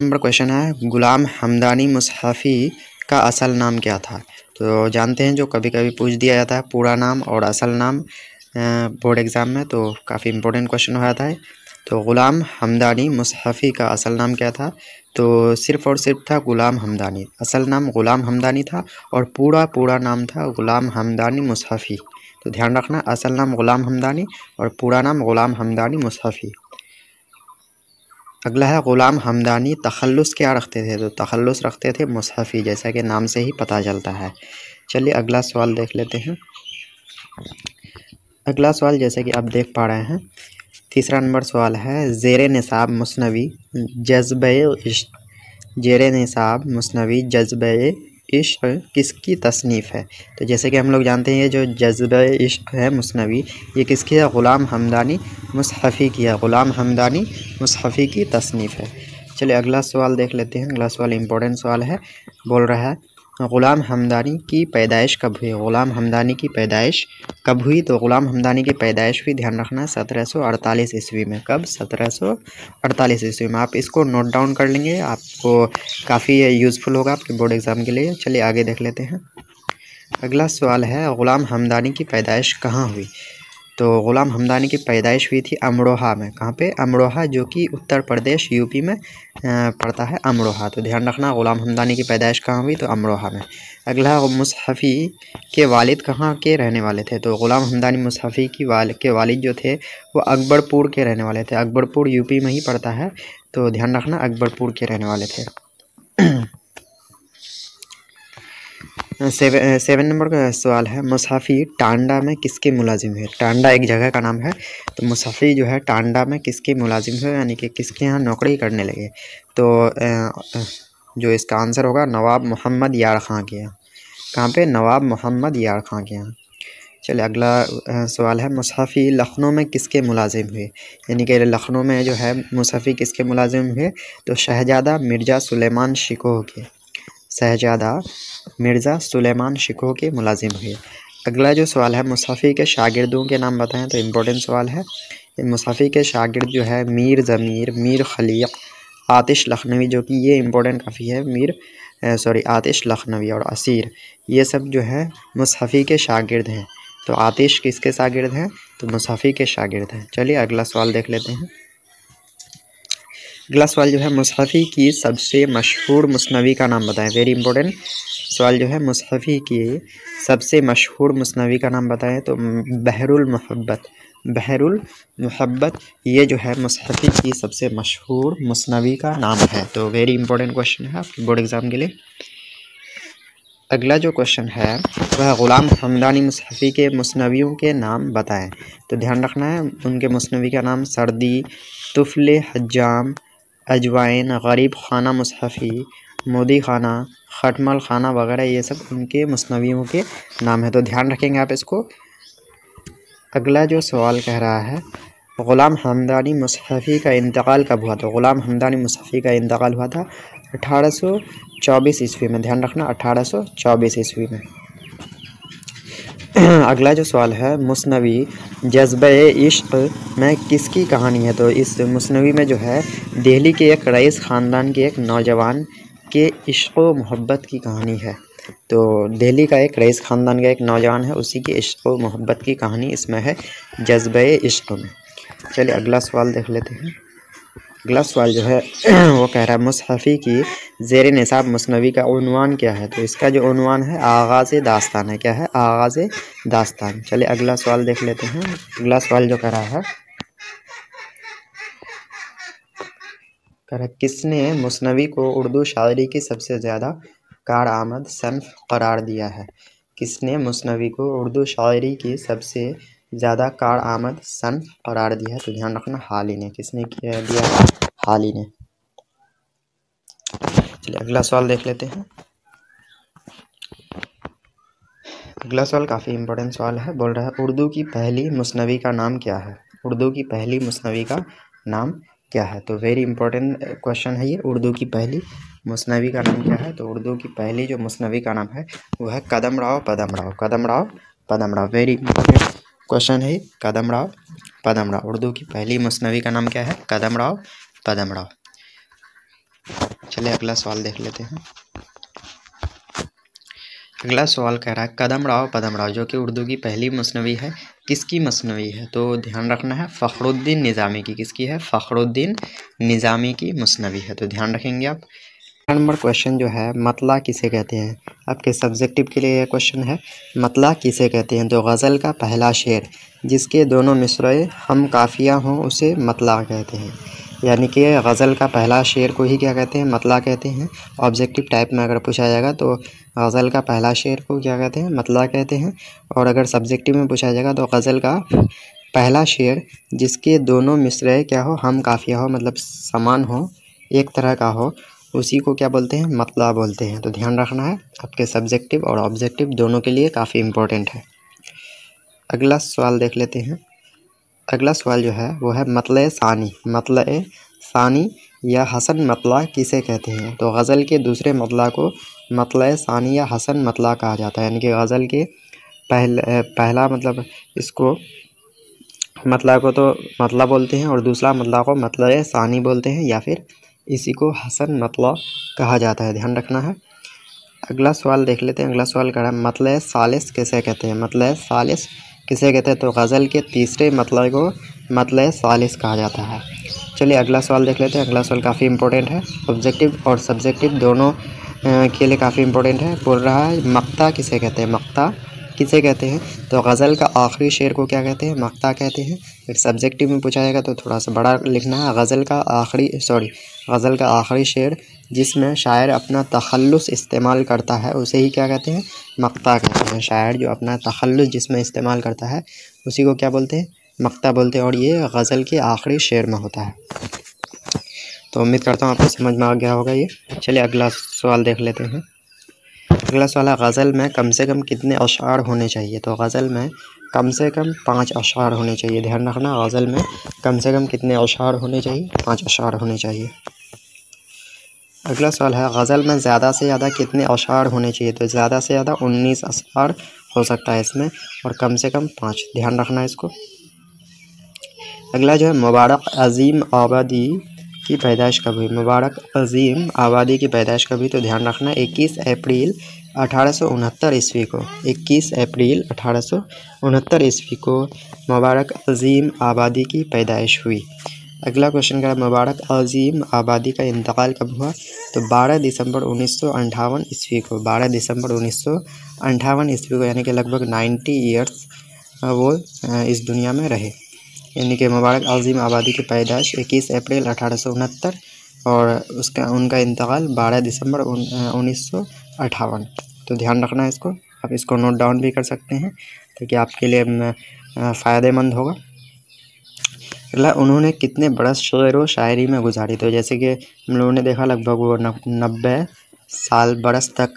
नंबर क्वेश्चन है गुलाम हमदानी मुसहफ़ी का असल नाम क्या था, तो जानते हैं जो कभी कभी पूछ दिया जाता है पूरा नाम और असल नाम बोर्ड एग्ज़ाम में, तो काफ़ी इंपॉर्टेंट क्वेश्चन हो जाता है। तो गुलाम हमदानी मुसहफ़ी का असल नाम क्या था, तो सिर्फ़ और सिर्फ था गुलाम हमदानी। असल नाम गुलाम हमदानी था और पूरा नाम था गुलाम हमदानी मुसहफ़ी। तो ध्यान रखना, असल नाम गुलाम हमदानी और पूरा नाम गुलाम हमदानी मुसहफ़ी। अगला है गुलाम हमदानी तखल्लुस क्या रखते थे, तो तखल्लुस रखते थे मुसहफ़ी, जैसा कि नाम से ही पता चलता है। चलिए अगला सवाल देख लेते हैं। अगला सवाल जैसे कि आप देख पा रहे हैं, तीसरा नंबर सवाल है ज़ेरे निसाब मुसनवी जज़्बे इश्क़ किसकी तसनीफ़ है, तो जैसे कि हम लोग जानते हैं ये जो जज़्बे इश्क़ है मुसनवी ये किसकी है, ग़ुलाम हमदानी मुसहफ़ी की है। ग़ुलाम हमदानी मुसहफ़ी की तसनीफ़ है। चलिए अगला सवाल देख लेते हैं। अगला सवाल इंपॉर्टेंट सवाल है, बोल रहा है ग़ुलाम हमदानी की पैदाइश कब हुई, ग़ुलाम हमदानी की पैदाइश कब हुई, तो ग़ुलाम हमदानी की पैदाइश हुई, ध्यान रखना है 1748 ईस्वी में। कब? 1748 ईस्वी में। आप इसको नोट डाउन कर लेंगे, आपको काफ़ी यूज़फुल होगा आपके बोर्ड एग्ज़ाम के लिए। चलिए आगे देख लेते हैं। अगला सवाल है ग़ुलाम हमदानी की पैदाइश कहाँ हुई, तो ग़ुलाम हमदानी की पैदाइश हुई थी अमरोहा में। कहाँ पे? अमरोहा, जो कि उत्तर प्रदेश यूपी में पड़ता है अमरोहा। तो ध्यान रखना ग़ुलाम हमदानी की पैदाइश कहाँ हुई, तो अमरोहा में। अगला मुसहफ़ी के वालिद कहाँ के रहने वाले थे, तो ग़ुलाम हमदानी मुसहफ़ी के वालिद जो थे वो अकबरपुर के रहने वाले थे। अकबरपुर यूपी में ही पड़ता है, तो ध्यान रखना अकबरपुर के रहने वाले थे। 7 नंबर का सवाल है मुसहफ़ी टांडा में किसके मुलाजिम है। टांडा एक जगह का नाम है, तो मुसहफ़ी जो है टांडा में किसके मुलाजिम है, यानी कि किसके यहाँ नौकरी करने लगे, तो जो इसका आंसर होगा नवाब मोहम्मद यार ख़ां के यहाँ। कहाँ पे? नवाब मोहम्मद यार ख़ां के यहाँ। चलिए अगला सवाल है मुसहफ़ी लखनऊ में किसके मुलाजिम हुए, यानी कि लखनऊ में जो है मुसहफ़ी किसके मुलाजिम हुए, तो शहज़ादा मिर्ज़ा सुलेमान शिकोह के, शहज़ादा मिर्ज़ा सुलेमान शिकोह के मुलाजिम हुए। अगला जो सवाल है मुसहफ़ी के शागिर्दों के नाम बताएं, तो इम्पोर्टेंट सवाल है। मुसहफ़ी के शागिर्द जो है मीर ज़मीर, मीर खलीक़, आतिश लखनवी, जो कि ये इम्पोर्टेंट काफ़ी है, आतिश लखनवी और असीर, ये सब जो है मुसहफ़ी के शागिर्द हैं। तो आतिश किसके शागिर्द हैं, तो मुसहफ़ी के शागिर्द हैं। चलिए अगला सवाल देख लेते हैं। अगला सवाल जो है मुसहफ़ी की सबसे मशहूर मुसनवी का नाम बताएं। वेरी इंपॉर्टेंट सवाल जो है मुसहफ़ी की सबसे मशहूर मुसनवी का नाम बताएं, तो बहरुल मुहब्बत ये जो है मुसहफ़ी की सबसे मशहूर मुसनवी का नाम है। तो वेरी इंपॉर्टेंट क्वेश्चन है आपके बोर्ड एग्ज़ाम के लिए। अगला जो क्वेश्चन है वह ग़ुलाम हमदानी मुसहफ़ी के मुसनवियों के नाम बताएं, तो ध्यान रखना है उनके मुसनवी का नाम सर्दी, तुफ़्ल हज्जाम, अजवाइन, गरीब खाना मुसहफ़ी, मोदी खाना, खटमल खाना वगैरह, ये सब उनके मुसनवियों के नाम है। तो ध्यान रखेंगे आप इसको। अगला जो सवाल कह रहा है ग़ुलाम हमदानी मुसहफ़ी का इंतकाल कब हुआ? तो ग़ुलाम हमदानी मुसहफ़ी का इंतकाल हुआ था 1824 ईस्वी में। ध्यान रखना 1824 ईस्वी में। अगला जो सवाल है, मुस्नवी जज्बे इश्क में किसकी कहानी है? तो इस मुस्नवी में जो है दिल्ली के एक रईस ख़ानदान के एक नौजवान के इश्क़ व मोहब्बत की कहानी है। तो दिल्ली का एक रईस ख़ानदान का एक नौजवान है, उसी की इश्क़ व मोहब्बत की कहानी इसमें है जज्बे इश्क में। चलिए अगला सवाल देख लेते हैं। अगला सवाल जो है वो कह रहा है मुसहफ़ी की ज़ेर निसाब मुस्नवी का उन्वान क्या है? तो इसका जो उन्वान है आगाज़ दास्तान है। क्या है? आगाज़ दास्तान। चलिए अगला सवाल देख लेते हैं। अगला सवाल जो कह रहा है किसने मुस्नवी को उर्दू शायरी की सबसे ज़्यादा कारआमद सन्फ़ करार दिया है? किसने मुस्नवी को उर्दू शायरी की सबसे ज़्यादा कारआमद सन्फ़ करार दिया है? तो ध्यान रखना हाली ने। किसने दिया है? हाली ने। चलिए अगला सवाल देख लेते हैं। अगला सवाल काफ़ी इम्पोर्टेंट सवाल है। बोल रहा है उर्दू की पहली मुस्नवी का नाम क्या है? उर्दू की पहली मुस्नवी का नाम क्या है? तो वेरी इंपॉर्टेंट क्वेश्चन है ये। उर्दू की पहली मुस्नवी का नाम क्या है? तो उर्दू की पहली जो मुस्नवी का नाम है वो है कदमराव पदमराव। कदमराव पदमराव। वेरी इंपॉर्टेंट क्वेश्चन है। कदमराव पदमराव। उर्दू की पहली मुस्नवी का नाम क्या है? कदमराव पदमराव। चलिए अगला सवाल देख लेते हैं। अगला सवाल कह रहा है कदमराव पदमराव जो कि उर्दू की पहली मुस्नवी है किसकी मुस्नवी है? तो ध्यान रखना है फ़खरुद्दीन निज़ामी की। किसकी है? फ़खरुद्दीन निज़ामी की मुस्नवी है। तो ध्यान रखेंगे आप। नंबर क्वेश्चन जो है मतला किसे कहते हैं? आपके सब्जेक्टिव के लिए यह क्वेश्चन है। मतला किसे कहते हैं? तो गज़ल का पहला शेर जिसके दोनों मिसरे हम काफिया हों उसे मतला कहते हैं। यानी कि गज़ल का पहला शेर को ही क्या कहते हैं? मतला कहते हैं। ऑब्जेक्टिव टाइप में अगर पूछा जाएगा तो गज़ल का पहला शेर को क्या कहते हैं? मतला कहते हैं। और अगर सब्जेक्टिव में पूछा जाएगा तो गज़ल का पहला शेर जिसके दोनों मिसरे क्या हो? हम काफिया हो, मतलब समान हो, एक तरह का हो, उसी को क्या बोलते हैं? मतला बोलते हैं। तो ध्यान रखना है आपके सब्जेक्टिव और ऑब्जेक्टिव दोनों के लिए काफ़ी इम्पोर्टेंट है। अगला सवाल देख लेते हैं। अगला सवाल जो है वो है मतले सानी। मतले सानी या हसन मतला किसे कहते हैं? तो गज़ल के दूसरे मतला को मतले सानी या हसन मतला कहा जाता है। यानी कि गज़ल के पहला मतलब इसको मतला को तो मतला बोलते हैं और दूसरा मतला को मतले सानी बोलते हैं या फिर इसी को हसन मतला कहा जाता है। ध्यान रखना है। अगला सवाल देख लेते हैं। अगला सवाल कर रहा है मतले सालिस किसे कहते हैं? मतले सालिस किसे कहते हैं? तो गज़ल के तीसरे मतले को मतले सालिस कहा जाता है। चलिए अगला सवाल देख लेते हैं। अगला सवाल काफ़ी इंपॉर्टेंट है। ऑब्जेक्टिव और सब्जेक्टिव दोनों के लिए काफ़ी इंपॉर्टेंट है। बोल रहा है मक्ता किसे कहते हैं? मक्ता किसे कहते हैं? तो गज़ल का आखिरी शेर को क्या कहते हैं? मक्ता कहते हैं। फिर सब्जेक्टिव में पूछा जाएगा तो थोड़ा सा बड़ा लिखना है। गज़ल का आखिरी शेर जिसमें शायर अपना तखल्लुस इस्तेमाल करता है उसे ही क्या कहते हैं? मक्ता कहते हैं। शायर जो अपना तखल्लुस जिसमें इस्तेमाल करता है उसी को क्या बोलते हैं? मक्ता बोलते हैं। और ये गज़ल के आखिरी शेर में होता है। तो उम्मीद करता हूँ आपको समझ में आ गया होगा ये। चलिए अगला सवाल देख लेते हैं। अगला सवाल है गज़ल में कम से कम कितने अशआर होने चाहिए? तो गज़ल में कम से कम 5 अशआर होने चाहिए। ध्यान रखना गज़ल में कम से कम कितने अशआर होने चाहिए? 5 अशआर होने चाहिए। अगला सवाल है गज़ल में ज़्यादा से ज़्यादा कितने अशआर होने चाहिए? तो ज़्यादा से ज़्यादा 19 अशआर हो सकता है इसमें और कम से कम 5। ध्यान रखना है इसको। अगला जो है मुबारक अज़ीम आबादी की पैदाइश कब हुई? मुबारक अज़ीम आबादी की पैदाइश कब हुई? तो ध्यान रखना 21 अप्रैल 1869 ईस्वी को। 21 अप्रैल 1869 ईस्वी को मुबारक अज़ीम आबादी की पैदाइश हुई। अगला क्वेश्चन का मुबारक अज़ीम आबादी का इंतकाल कब हुआ? तो 12 दिसंबर 1958 ईस्वी को। 12 दिसंबर 1958 ईस्वी को, यानी कि लगभग 90 ईयर्स वो इस दुनिया में रहे। यानी कि मुबारक अज़ीम आबादी की पैदाइश 21 अप्रैल 1869 और उनका इंतकाल 12 दिसंबर 1958। तो ध्यान रखना है इसको। आप इसको नोट डाउन भी कर सकते हैं ताकि आपके लिए फ़ायदेमंद होगा। अगला उन्होंने कितने बरस शेर व शायरी में गुजारी? तो जैसे कि हम लोगों ने देखा लगभग वो 90 बरस तक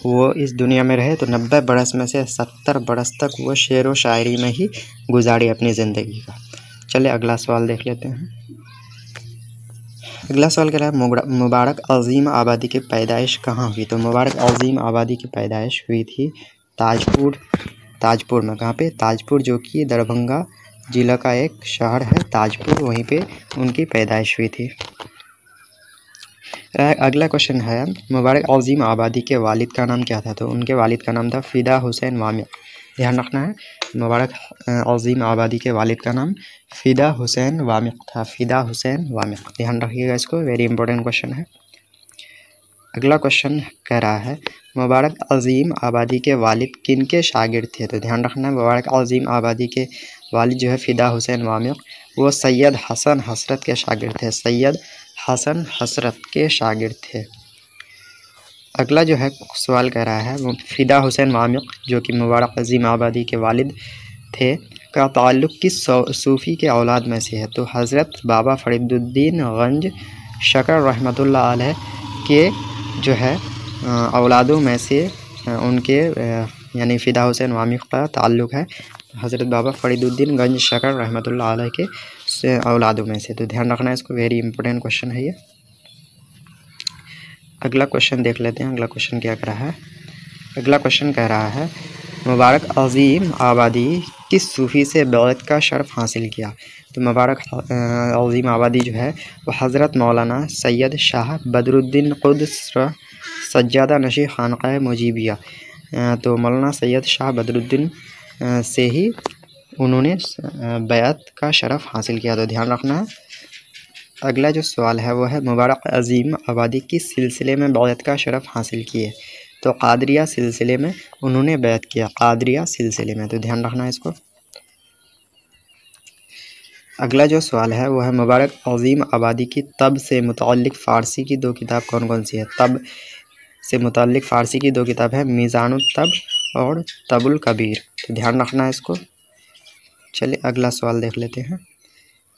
वो इस दुनिया में रहे। तो 90 बरस में से 70 बरस तक वो शेर व शायरी में ही गुजारी अपनी ज़िंदगी का। चलिए अगला सवाल देख लेते हैं। अगला सवाल कह रहा है मुबारक अज़ीम आबादी की पैदाइश कहाँ हुई। तो मुबारक अज़ीम आबादी की पैदाइश हुई थी ताजपुर में। कहाँ पे? ताजपुर, जो कि दरभंगा जिला का एक शहर है ताजपुर, वहीं पे उनकी पैदाइश हुई थी। अगला क्वेश्चन है मुबारक अज़ीम आबादी के वालिद का नाम क्या था। तो उनके वालिद का नाम था फ़िदा हुसैन वामिक़। ध्यान रखना है, मुबारक अज़ीम आबादी के वालिद का नाम फ़िदा हुसैन वामिक़ था। फ़िदा हुसैन वामिक़, ध्यान रखिएगा इसको, वेरी इंपॉर्टेंट क्वेश्चन है। अगला क्वेश्चन कह रहा है मुबारक अज़ीम आबादी के वालिद किनके शागिर्द थे। तो ध्यान रखना है, मुबारक अज़ीम आबादी के वालिद जो है फ़िदा हुसैन वामिक़, वो सैयद हसन हसरत के शागिर्द थे। सैयद हसन हसरत के शागिर्द थे। अगला जो है सवाल कह रहा है वो फ़िदा हुसैन वामिक़ जो कि मुबारक अज़ीम आबादी के वालिद थे का ताल्लुक़ किस सूफ़ी के औलाद में से है। तो हज़रत बाबा फ़रीदुद्दीन गंज शकर रहमतुल्लाह अलैह के जो है औलादों में से उनके यानी फ़िदा हुसैन वामिक़ का ताल्लुक़ है हज़रत बाबा फ़रीदुद्दीन गंज शकर रहमतुल्लाह अलैह के औलादों में से। तो ध्यान रखना है इसको, वेरी इंपॉर्टेंट क्वेश्चन है ये। अगला क्वेश्चन देख लेते हैं। अगला क्वेश्चन क्या कह रहा है? अगला क्वेश्चन कह रहा है मुबारक अज़ीम आबादी किस सूफ़ी से बैत का शर्फ़ हासिल किया। तो मुबारक अज़ीम आबादी जो है वो हज़रत मौलाना सैयद शाह बदरुद्दीन क़ुद्स सज्जादा नशी खानक़ाह मुजीबिया, तो मौलाना सैयद शाह बदरुद्दीन से ही उन्होंने बैत का शर्फ़ हासिल किया। तो ध्यान रखना है। अगला जो सवाल है वो है मुबारक अज़ीम आबादी किस सिलसिले में बैत का शर्फ़ हासिल किए। तो क़ादरिया सिलसिले में उन्होंने बैत किया, क़ादरिया सिलसिले में। तो ध्यान रखना है इसको। अगला जो सवाल है वो है मुबारक अज़ीम आबादी की तब से मुतअल्लिक़ फ़ारसी की दो किताब कौन कौन सी है। तब से मुतअल्लिक़ फ़ारसी की दो किताब है मीज़ानुत तब और तबुल कबीर। तो ध्यान रखना है इसको। चलिए अगला सवाल देख लेते हैं।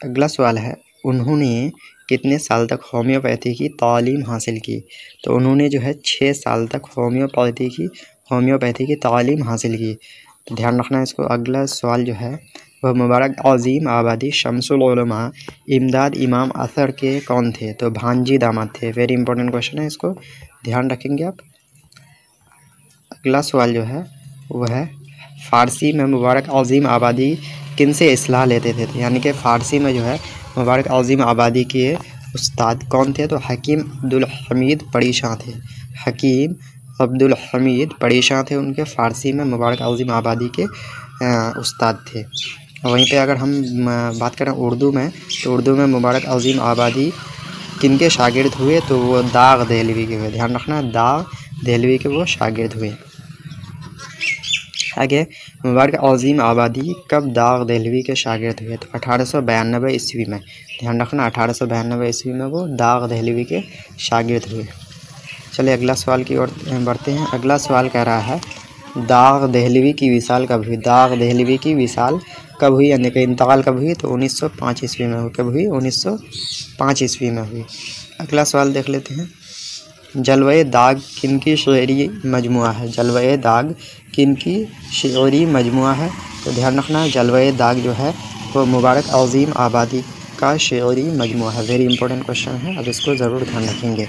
अगला सवाल है उन्होंने कितने साल तक होम्योपैथी की तालीम हासिल की। तो उन्होंने जो है 6 साल तक होम्योपैथी की तालीम हासिल की। तो ध्यान रखना है इसको। अगला सवाल जो है वह मुबारक अज़ीम आबादी शम्सुल उलमा इमदाद इमाम असर के कौन थे। तो भांजी दामाद थे। वेरी इंपॉर्टेंट क्वेश्चन है, इसको ध्यान रखेंगे आप। अगला सवाल जो है वह है फ़ारसी में मुबारक अज़ीम आबादी किन से इस्लाह लेते थे। तो यानी कि फ़ारसी में जो है मुबारक अज़ीम आबादी के उस्ताद कौन थे। तो हकीम अब्दुल हमीद परीशां थे। हकीम अब्दुल हमीद परीशां थे उनके फ़ारसी में मुबारक अज़ीम आबादी के उस्ताद थे। वहीं पे अगर हम बात करें उर्दू में, तो उर्दू में मुबारक अज़ीम आबादी किनके शागिर्द हुए। तो वो दाग़ देहलवी के हुए। ध्यान रखना, दाग़ देहलवी के वो शागिर्द हुए। आगे मुबारक अज़ीम आबादी कब दाग़ देहलवी के शागिर्द हुए। तो 1892 ईस्वी में। ध्यान रखना, 1892 ईस्वी में वो दाग़ देहलवी के शागिर्द हुए। चलिए अगला सवाल की ओर बढ़ते हैं। अगला सवाल कह रहा है दाग़ देहलवी की विसाल कब हुई। दाग़ देहलवी की विसाल कब हुई, यानी कि इंतकाल कब हुई। तो 1905 ईस्वी में हुई। कब हुई? 1905 ईस्वी में हुई। अगला सवाल देख लेते हैं। जलवे दाग़ किनकी शेरी मजमुआ है। जलवे दाग़ किनकी शेरी मजमुआ है। तो ध्यान रखना, जलवे दाग़ जो है वो मुबारक अज़ीम आबादी का शेरी मजमुआ है। वेरी इंपॉर्टेंट क्वेश्चन है, अब इसको ज़रूर ध्यान रखेंगे।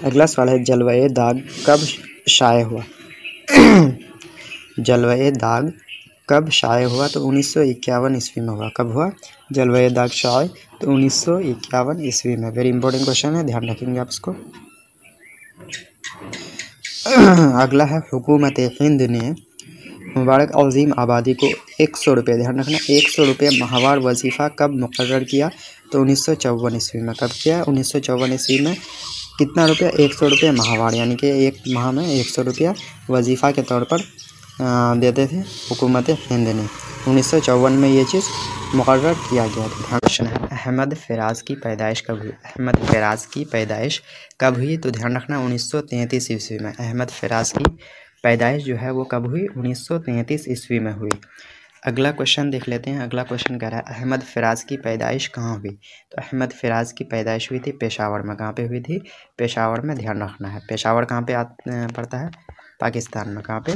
अगला सवाल है जलवे दाग़ कब शाये हुआ। जलवे दाग़ कब शाये हुआ। तो 1951 ईस्वी में हुआ। कब हुआ जलवे दाग़ शाये। तो 1951 ईस्वी में। वेरी इंपॉर्टेंट क्वेश्चन है, ध्यान रखेंगे आप इसको। अगला है हुकूमत हिंद ने मुबारक अज़ीम आबादी को 100 रुपये, ध्यान रखना 100 रुपये माहवार वजीफ़ा कब मुकर्रर किया। तो 1954 ईस्वी में। कब किया? 1954 ईस्वी में। कितना रुपया? 100 रुपये माहवार, यानी कि एक माह में 100 रुपया वजीफ़ा के तौर पर देते थे हुकूमत हिंद ने। 1954 में ये चीज़ मुकर्रर किया गया था। क्वेश्चन है अहमद फ़राज़ की पैदाइश कब हुई। अहमद फ़राज़ की पैदाइश कब हुई। तो ध्यान रखना 1933 ईस्वी में। अहमद फ़राज़ की पैदाइश जो है वो कब हुई? 1933 ईस्वी में हुई। अगला क्वेश्चन देख लेते हैं। अगला क्वेश्चन कह रहा है अहमद फ़राज़ की पैदाइश कहाँ हुई। तो अहमद फ़राज़ की पैदाइश हुई थी पेशावर में। कहाँ पे हुई थी? पेशावर में। ध्यान रखना है। पेशावर कहाँ पे पड़ता है? पाकिस्तान में। कहाँ पे?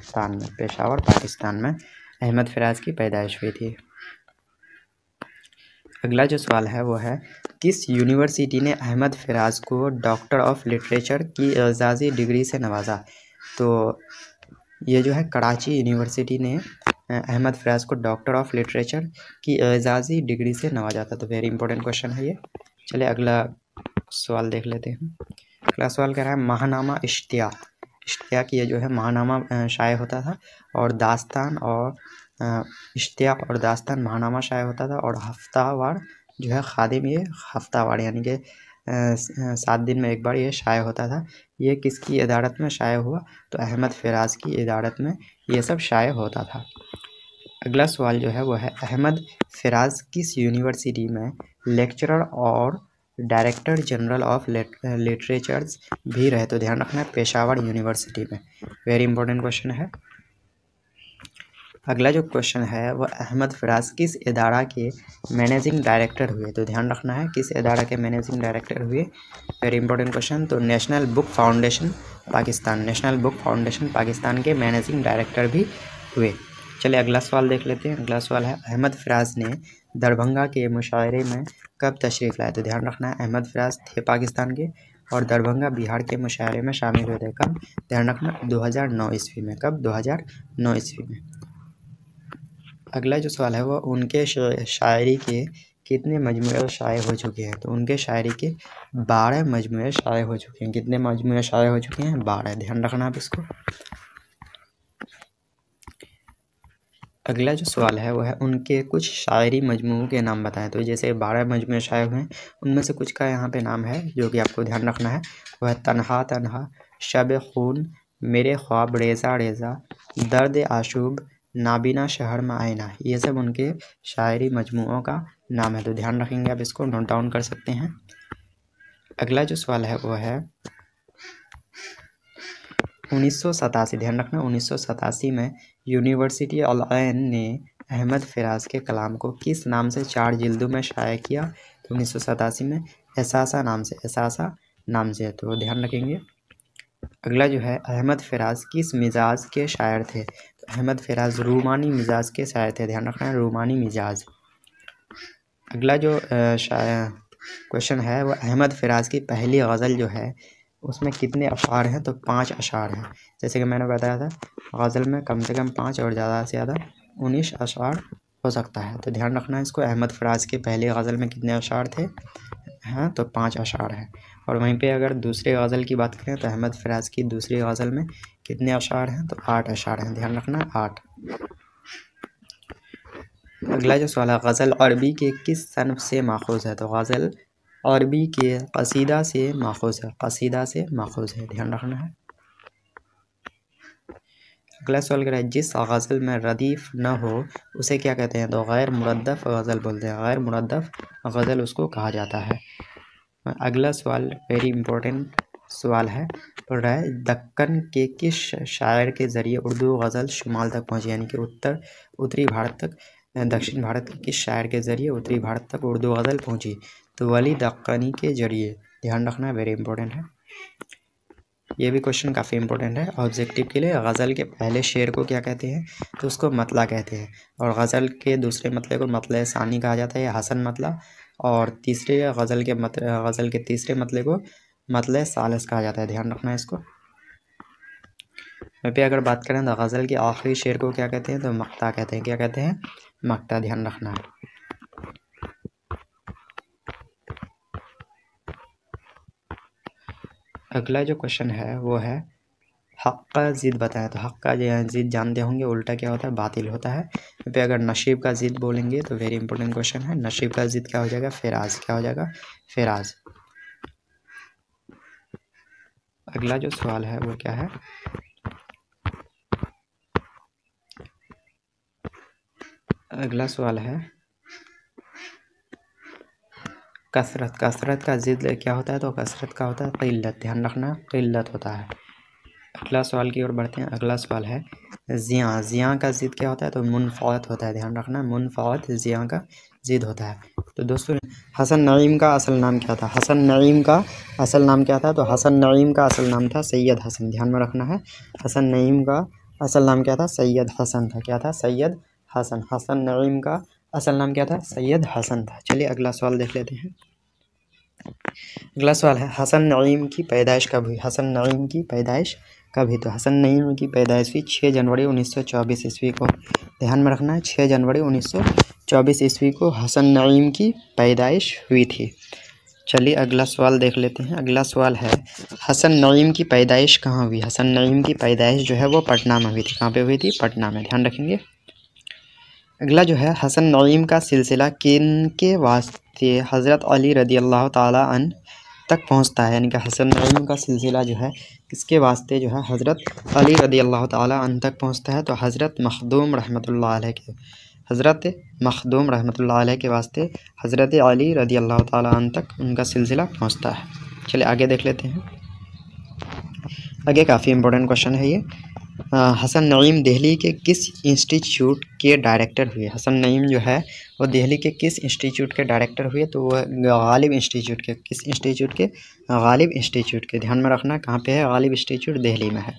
पाकिस्तान में, पेशावर पाकिस्तान में अहमद फराज की पैदाइश हुई थी। अगला जो सवाल है वो है, किस यूनिवर्सिटी ने अहमद फराज को डॉक्टर ऑफ लिटरेचर की एजाज़ी डिग्री से नवाजा? तो ये जो है कराची यूनिवर्सिटी ने अहमद फराज को डॉक्टर ऑफ लिटरेचर की एजाज़ी डिग्री से नवाजा था। तो वेरी इंपॉर्टेंट क्वेश्चन है ये। चलिए अगला सवाल देख लेते हैं। अगला सवाल कह रहा है, महानामा इश्तियाक ये जो है महानामा शाये होता था, और दास्तान और इश्तियाक और दास्तान महानामा शाये होता था, और हफ्तावार जो है खादिम ये हफ्तावार यानी कि 7 दिन में एक बार ये शाये होता था। ये किसकी इदारत में शाये हुआ? तो अहमद फराज की इदारत में ये सब शाये होता था। अगला सवाल जो है वो है, अहमद फराज किस यूनिवर्सिटी में लेक्चरर और डायरेक्टर जनरल ऑफ लिटरेचर्स भी रहे? तो ध्यान रखना है, पेशावर यूनिवर्सिटी में। वेरी इंपॉर्टेंट क्वेश्चन है। अगला जो क्वेश्चन है वो, अहमद फराज किस इदारा के मैनेजिंग डायरेक्टर हुए? तो ध्यान रखना है, किस इदारा के मैनेजिंग डायरेक्टर हुए। Very important question. तो national book foundation Pakistan, national book foundation Pakistan के मैनेजिंग डायरेक्टर भी हुए। चलिए अगला सवाल देख लेते हैं। अगला सवाल है, अहमद फराज ने दरभंगा के मुशायरे में कब तशरीफ़ लाए? तो ध्यान रखना है, अहमद फराज थे पाकिस्तान के और दरभंगा बिहार के मुशायरे में शामिल हुए थे। कब? ध्यान रखना, 2009 ईस्वी में। कब? 2009 ईस्वी में। अगला जो सवाल है वो, उनके शायरी के कितने मजमूए शाये हो चुके हैं? तो उनके शायरी के 12 मजमूए शाये हो चुके हैं। कितने मजमूए शाये हो चुके हैं? 12। ध्यान रखना आप इसको। अगला जो सवाल है वो है, उनके कुछ शायरी मजमूओं के नाम बताएं। तो जैसे 12 मजमूए शाये हुए हैं, उनमें से कुछ का यहाँ पे नाम है जो कि आपको ध्यान रखना है। वह है तन्हा तन्हा, शब खून, मेरे ख्वाब, रेज़ा रेज़ा, दर्द आशूब, नाबीना शहर में आईना। ये सब उनके शायरी मजमूओं का नाम है। तो ध्यान रखेंगे, आप इसको नोट डाउन कर सकते हैं। अगला जो सवाल है वो है, 1987, ध्यान रखना, 1987 में यूनिवर्सिटी अल ऐन ने अहमद फराज के कलाम को किस नाम से 4 जिल्दों में शाया किया? तो 1987 में एसासा नाम से, एसासा नाम से। तो ध्यान रखेंगे। अगला जो है, अहमद फराज किस मिजाज के शायर थे? तो अहमद फराज रूमानी मिजाज के शायर थे। ध्यान रखना है, रूमानी मिजाज। अगला जो क्वेश्चन है वो, अहमद फराज की पहली गज़ल जो है उसमें कितने अशार हैं? तो 5 अशार हैं। जैसे कि मैंने बताया था, गज़ल में कम से कम 5 और ज़्यादा से ज़्यादा 19 अशार हो सकता है। तो ध्यान रखना है इसको। अहमद फराज की पहली गज़ल में कितने अशार थे? हाँ, तो 5 अशार हैं। और वहीं पे अगर दूसरी गज़ल की बात करें तो अहमद फराज की दूसरी गज़ल में कितने अशार हैं? तो 8 अशार हैं। ध्यान रखना, 8। अगला जो सवाल है, गज़ल अरबी के किस सनफ़ से माखूज़ है? तो गज़ल अरबी के कसीदा से माखूज़ है, कसीदा से माखूज़ है। ध्यान रखना है। अगला सवाल कह रहा है, जिस गज़ल में रदीफ़ न हो उसे क्या कहते हैं? तो गैर मुरद्दफ़ गज़ल बोलते हैं। गैर मुरद्दफ़ गज़ल उसको कहा जाता है। अगला सवाल वेरी इंपॉर्टेंट सवाल है, बोल रहा है, दक्कन के किस शायर के ज़रिए उर्दू गज़ल शुमाल तक पहुँची? यानी कि उत्तरी भारत तक, दक्षिण भारत के किस शायर के ज़रिए उत्तरी भारत तक उर्दू गज़ल पहुँची? तो वली दक्कनी के ज़रिए। ध्यान रखना, वेरी इंपॉर्टेंट है। ये भी क्वेश्चन काफ़ी इंपॉर्टेंट है ऑब्जेक्टिव के लिए। गज़ल के पहले शेर को क्या कहते हैं? तो उसको मतला कहते हैं। और गज़ल के दूसरे मतले को मतले सानी कहा जाता है, या हसन मतला। और तीसरे गज़ल के तीसरे मतले को मतले सालिस कहा जाता है। ध्यान रखना है इसको। वहीं पे अगर बात करें तो गज़ल के आखिरी शेर को क्या कहते हैं? तो मक्ता कहते हैं। क्या कहते हैं? मक्ता। ध्यान रखना है। अगला जो क्वेश्चन है वो है, हक़ का ज़िद बताएं। तो हक़ का ज़िद जानते होंगे, उल्टा क्या होता है? बातिल होता है। पे अगर नशीब का ज़िद बोलेंगे तो वेरी इंपॉर्टेंट क्वेश्चन है, नशीब का ज़िद क्या हो जाएगा? फ़िराज। क्या हो जाएगा? फ़िराज। अगला जो सवाल है वो क्या है, अगला सवाल है, कसरत का ज़िद क्या होता है? तो कसरत का होता है क़िल्लत। ध्यान रखना, क़िल्लत होता है। अगला सवाल की ओर बढ़ते हैं। अगला सवाल है, ज़िया का ज़िद क्या होता है? तो मुनफ़अत होता है। ध्यान रखना, मुनफ़अत ज़िया का ज़िद होता है। तो दोस्तों, हसन नईम का असल नाम क्या था? हसन नईम का असल नाम क्या था? तो हसन नईम का असल नाम था सैयद हसन। ध्यान में रखना है, हसन नईम का असल नाम क्या था? सैयद हसन था। क्या था? सैयद हसन। हसन नईम का असल नाम क्या था? सैयद हसन था। चलिए अगला सवाल देख लेते हैं। अगला सवाल है, हसन नईम की पैदाइश कब हुई? हसन नईम की पैदाइश कब हुई? तो हसन नईम की पैदाइश हुई 6 जनवरी 1924 ईस्वी को। ध्यान में रखना है, 6 जनवरी 1924 ईस्वी को हसन नईम की पैदाइश हुई थी। चलिए अगला सवाल देख लेते हैं। अगला सवाल है, हसन नईम की पैदाइश कहाँ हुई? हसन नईम की पैदाइश जो है वो पटना में हुई थी। कहाँ पे हुई थी? पटना में। ध्यान रखेंगे। अगला जो है, हसन नईम का सिलसिला किन के वास्ते हज़रत अली रदी अल्लाह ताला अन तक पहुँचता है? यानी कि हसन नईम का सिलसिला जो है किसके वास्ते जो है हज़रत अली रदी अल्लाह ताला अन तक पहुँचता है? तो हज़रत मखदूम रहमतुल्लाह अलैह के, हज़रत मखदूम रहमतुल्लाह अलैह के वास्ते हज़रत अली रदी अल्लाह ताला अन तक उनका सिलसिला पहुँचता है। चलिए आगे देख लेते हैं। आगे काफ़ी इंपॉर्टेंट क्वेश्चन है ये। हसन नईम दिल्ली के किस इंस्टीट्यूट के डायरेक्टर हुए? हसन नईम जो है वो दिल्ली के किस इंस्टीट्यूट के डायरेक्टर हुए? तो वह गालिब इंस्टीट्यूट के। किस इंस्टीट्यूट के? गालिब इंस्टीट्यूट के। ध्यान में रखना कहाँ पे है? गालिब इंस्टीट्यूट दिल्ली में है।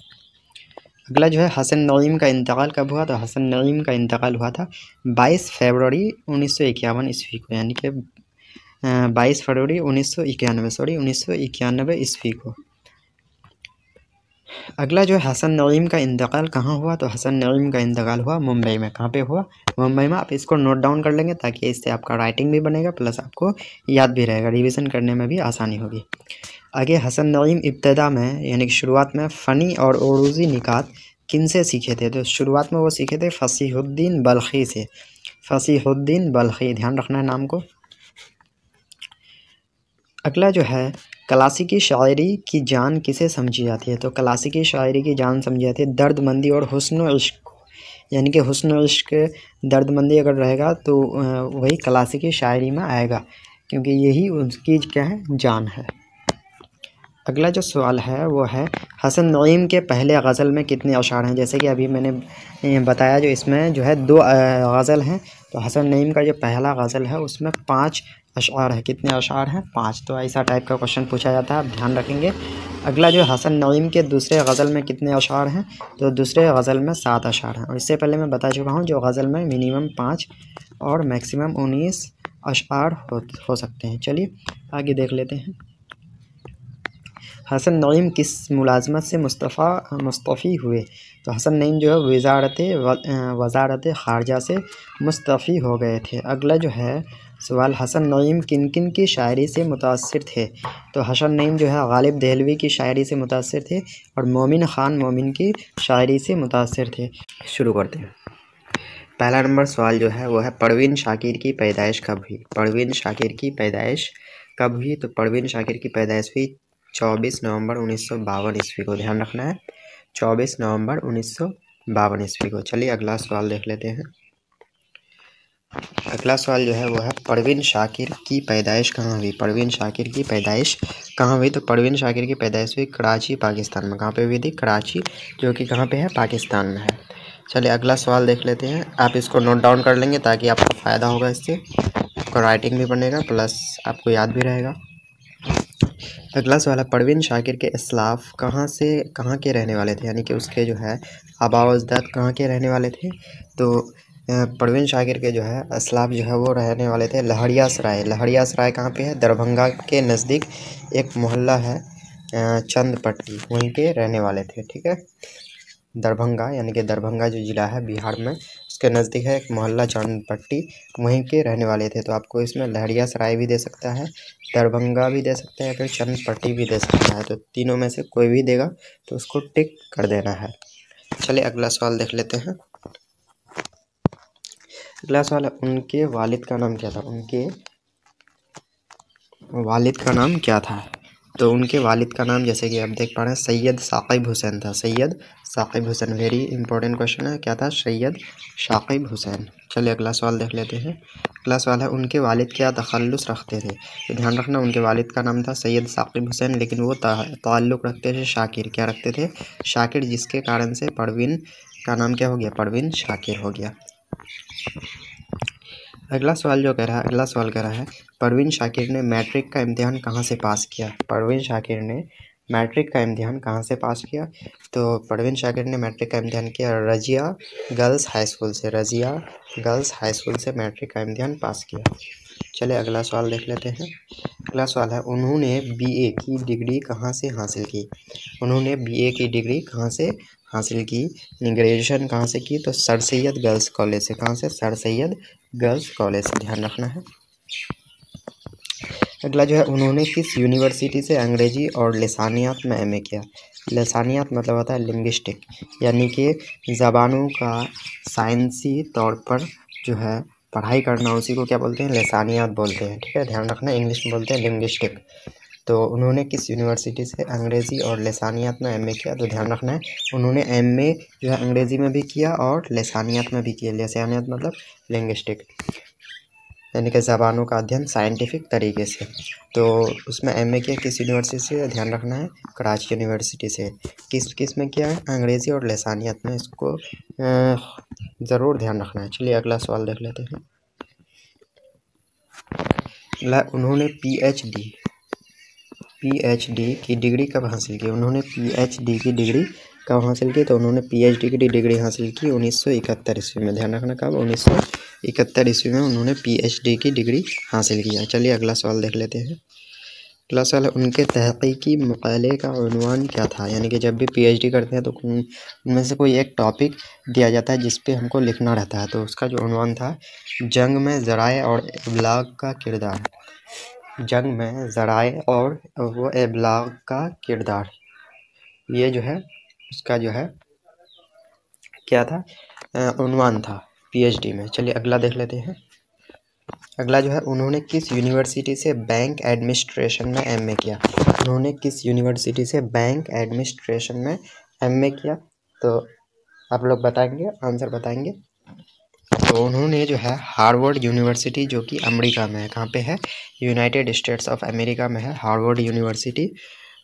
अगला जो है, हसन नईम का इंतकाल कब हुआ? तो हसन नईम का इंतकाल हुआ था 22 फरवरी 1951 ईस्वी को। यानी कि 22 फरवरी 1991 ईस्वी को। अगला जो है, हसन नईम का इंतकाल कहाँ हुआ? तो हसन नईम का इंतकाल हुआ मुंबई में। कहाँ पे हुआ? मुंबई में। आप इसको नोट डाउन कर लेंगे ताकि इससे आपका राइटिंग भी बनेगा प्लस आपको याद भी रहेगा, रिवीजन करने में भी आसानी होगी। आगे, हसन नईम इब्तदा में यानी कि शुरुआत में फ़नी और उर्दूजी निकात किन से सीखे थे? तो शुरुआत में वो सीखे थे फसीहुद्दीन बल्खी से। फसीहुद्दीन बल्खी, ध्यान रखना है नाम को। अगला जो है, क्लासिकी शायरी की जान किसे समझी जाती है? तो क्लासिकी शायरी की जान समझी जाती है दर्दमंदी और हुस्न इश्क। यानी कि हुस्न इश्क, दर्दमंदी अगर रहेगा तो वही क्लासिकी शायरी में आएगा, क्योंकि यही उसकी क्या है? जान है। अगला जो सवाल है वो है, हसन नईम के पहले गज़ल में कितने अशार हैं? जैसे कि अभी मैंने बताया, जो इसमें जो है 2 गज़ल हैं। तो हसन नईम का जो पहला गज़ल है उसमें 5 अशार है। कितने अशार हैं? 5। तो ऐसा टाइप का क्वेश्चन पूछा जाता है, आप ध्यान रखेंगे। अगला जो हसन नईम के दूसरे गज़ल में कितने अशार हैं? तो दूसरे गज़ल में 7 अशार हैं। और इससे पहले मैं बता चुका हूँ, जो गज़ल में मिनिमम 5 और मैक्सिमम 19 अशार हो सकते हैं। चलिए आगे देख लेते हैं। हसन नईम किस मुलाजमत से मुस्तफ़ी हुए? तो हसन नईम जो है वज़ारत ख़ारजा से मुस्तफ़ी हो गए थे। अगला जो है सवाल, हसन नईम किन किन की शायरी से मुतासिर थे? तो हसन नईम जो है गालिब देहलवी की शायरी से मुतासिर थे और मोमिन ख़ान मोमिन की शायरी से मुतासिर थे। शुरू करते हैं। पहला नंबर सवाल जो है वो है, परवीन शाकिर की पैदाइश कब हुई? परवीन शाकिर की पैदाइश कब हुई? तो परवीन शाकिर की पैदाइश हुई 24 नवंबर 1952 ईस्वी को। ध्यान रखना है, 24 नवंबर 1952 ईस्वी को। चलिए अगला सवाल देख लेते हैं। अगला सवाल जो है वो है, परवीन शाकिर की पैदाइश कहाँ हुई? परवीन शाकिर की पैदाइश कहाँ हुई? तो परवीन शाकिर की पैदाइश हुई कराची, पाकिस्तान में। कहाँ पे हुई थी? कराची, जो कि कहाँ पे है? पाकिस्तान में है। चलिए अगला सवाल देख लेते हैं। आप इसको नोट डाउन कर लेंगे ताकि आपको फ़ायदा होगा, इससे आपका राइटिंग भी बनेगा प्लस आपको याद भी रहेगा। अगला सवाल है, परवीन शाकिर के इस्लाफ कहाँ के रहने वाले थे? यानी कि उसके जो है आबा व अजदाद कहाँ के रहने वाले थे? तो परवीन शाकिर के जो है इस्लाफ जो है वो रहने वाले थे लहरिया सराय। लहरिया सराय कहाँ पे है? दरभंगा के नज़दीक एक मोहल्ला है चंदपट्टी, वहीं पे रहने वाले थे। ठीक है, दरभंगा यानी कि दरभंगा जो ज़िला है बिहार में, उसके नज़दीक है एक मोहल्ला चंदपट्टी, वहीं के रहने वाले थे। तो आपको इसमें लहरिया सराय भी दे सकता है, दरभंगा भी दे सकते हैं, फिर चंदपट्टी भी दे सकता है। तो तीनों में से कोई भी देगा तो उसको टिक कर देना है। चलिए अगला सवाल देख लेते हैं। अगला सवाल है, उनके वालिद का नाम क्या था? उनके वालिद का नाम क्या था? तो उनके वालिद का नाम, जैसे कि आप देख पा रहे हैं, सैयद साकिब हुसैन था। Syed Saqib Hussain, very important question है। क्या था? सैयद साकिब हुसैन। चलिए अगला सवाल देख लेते हैं। अगला सवाल है, उनके वालिद क्या तखल्लुस रखते थे? तो ध्यान रखना, उनके वालिद का नाम था सैयद साकिब हुसैन, लेकिन वो ताल्लुक़ रखते थे शाकिर। क्या रखते थे? शाकिर, जिसके कारण से परवीन का नाम क्या हो गया? परवीन शाकिर हो गया। अगला सवाल कह रहा है, परवीन शाकिर ने मैट्रिक का इम्तिहान कहाँ से पास किया? परवीन शाकिर ने मैट्रिक का इम्तिहान कहाँ से पास किया? तो परवीन शाकिर ने मैट्रिक का इम्तिहान किया रजिया गर्ल्स हाई स्कूल से। रजिया गर्ल्स हाई स्कूल से मैट्रिक का इम्तिहान पास किया। चलिए अगला सवाल देख लेते हैं। अगला सवाल है, उन्होंने बीए की डिग्री कहाँ से हासिल की? उन्होंने बीए की डिग्री कहाँ से हासिल की? ग्रेजुएशन कहाँ से की? तो सर सैयद गर्ल्स कॉलेज से। कहाँ से? सर सैयद गर्ल्स कॉलेज से, ध्यान रखना है। अगला जो है, उन्होंने किस यूनिवर्सिटी से अंग्रेजी और लिसानियात में एमए किया? लिसानियात मतलब होता है लिंग्विस्टिक, यानी कि ज़बानों का साइंसी तौर पर जो है पढ़ाई करना, उसी को क्या बोलते हैं? लिसानियात बोलते हैं। ठीक है, ध्यान रखना, इंग्लिश में बोलते हैं लिंग्विस्टिक। तो उन्होंने किस यूनिवर्सिटी से अंग्रेज़ी और लिसानियात में एमए किया? तो ध्यान रखना है, उन्होंने एमए जो है अंग्रेज़ी में भी किया और लिसानियात में भी किया। लिसानियात मतलब लिंग्विस्टिक, यानी कि ज़बानों का अध्ययन साइंटिफिक तरीके से। तो उसमें एमए किया किस यूनिवर्सिटी से? ध्यान रखना है, कराची यूनिवर्सिटी से। किस में किया है? अंग्रेज़ी और लिसानियत में। इसको ज़रूर ध्यान रखना है। चलिए अगला सवाल देख लेते हैं। उन्होंने पीएचडी की डिग्री कब हासिल की? उन्होंने पीएचडी की डिग्री कब हासिल की? तो उन्होंने पीएचडी की डिग्री हासिल की 1971 ईस्वी में। ध्यान रखना, कब? 1971 ईस्वी में उन्होंने पीएचडी की डिग्री हासिल किया। चलिए अगला सवाल देख लेते हैं। अगला सवाल है, उनके तहक़ीक़ी मक़ाले का उन्वान क्या था? यानी कि जब भी पीएचडी करते हैं तो उनमें से कोई एक टॉपिक दिया जाता है जिस पे हमको लिखना रहता है। तो उसका जो उन्वान था, जंग में ज़राए और इब्लाग का किरदार। जंग में ज़राए और वो इब्लाग का किरदार, ये जो है उसका जो है क्या था? उन्वान था पीएचडी में। चलिए अगला देख लेते हैं। अगला जो है, उन्होंने किस यूनिवर्सिटी से बैंक एडमिनिस्ट्रेशन में एमए किया? उन्होंने किस यूनिवर्सिटी से बैंक एडमिनिस्ट्रेशन में एमए किया? तो आप लोग बताएंगे, आंसर बताएंगे। तो उन्होंने जो है हार्वर्ड यूनिवर्सिटी, जो कि अमेरिका में है। कहाँ पे है? यूनाइटेड स्टेट्स ऑफ अमेरिका में है हार्वर्ड यूनिवर्सिटी।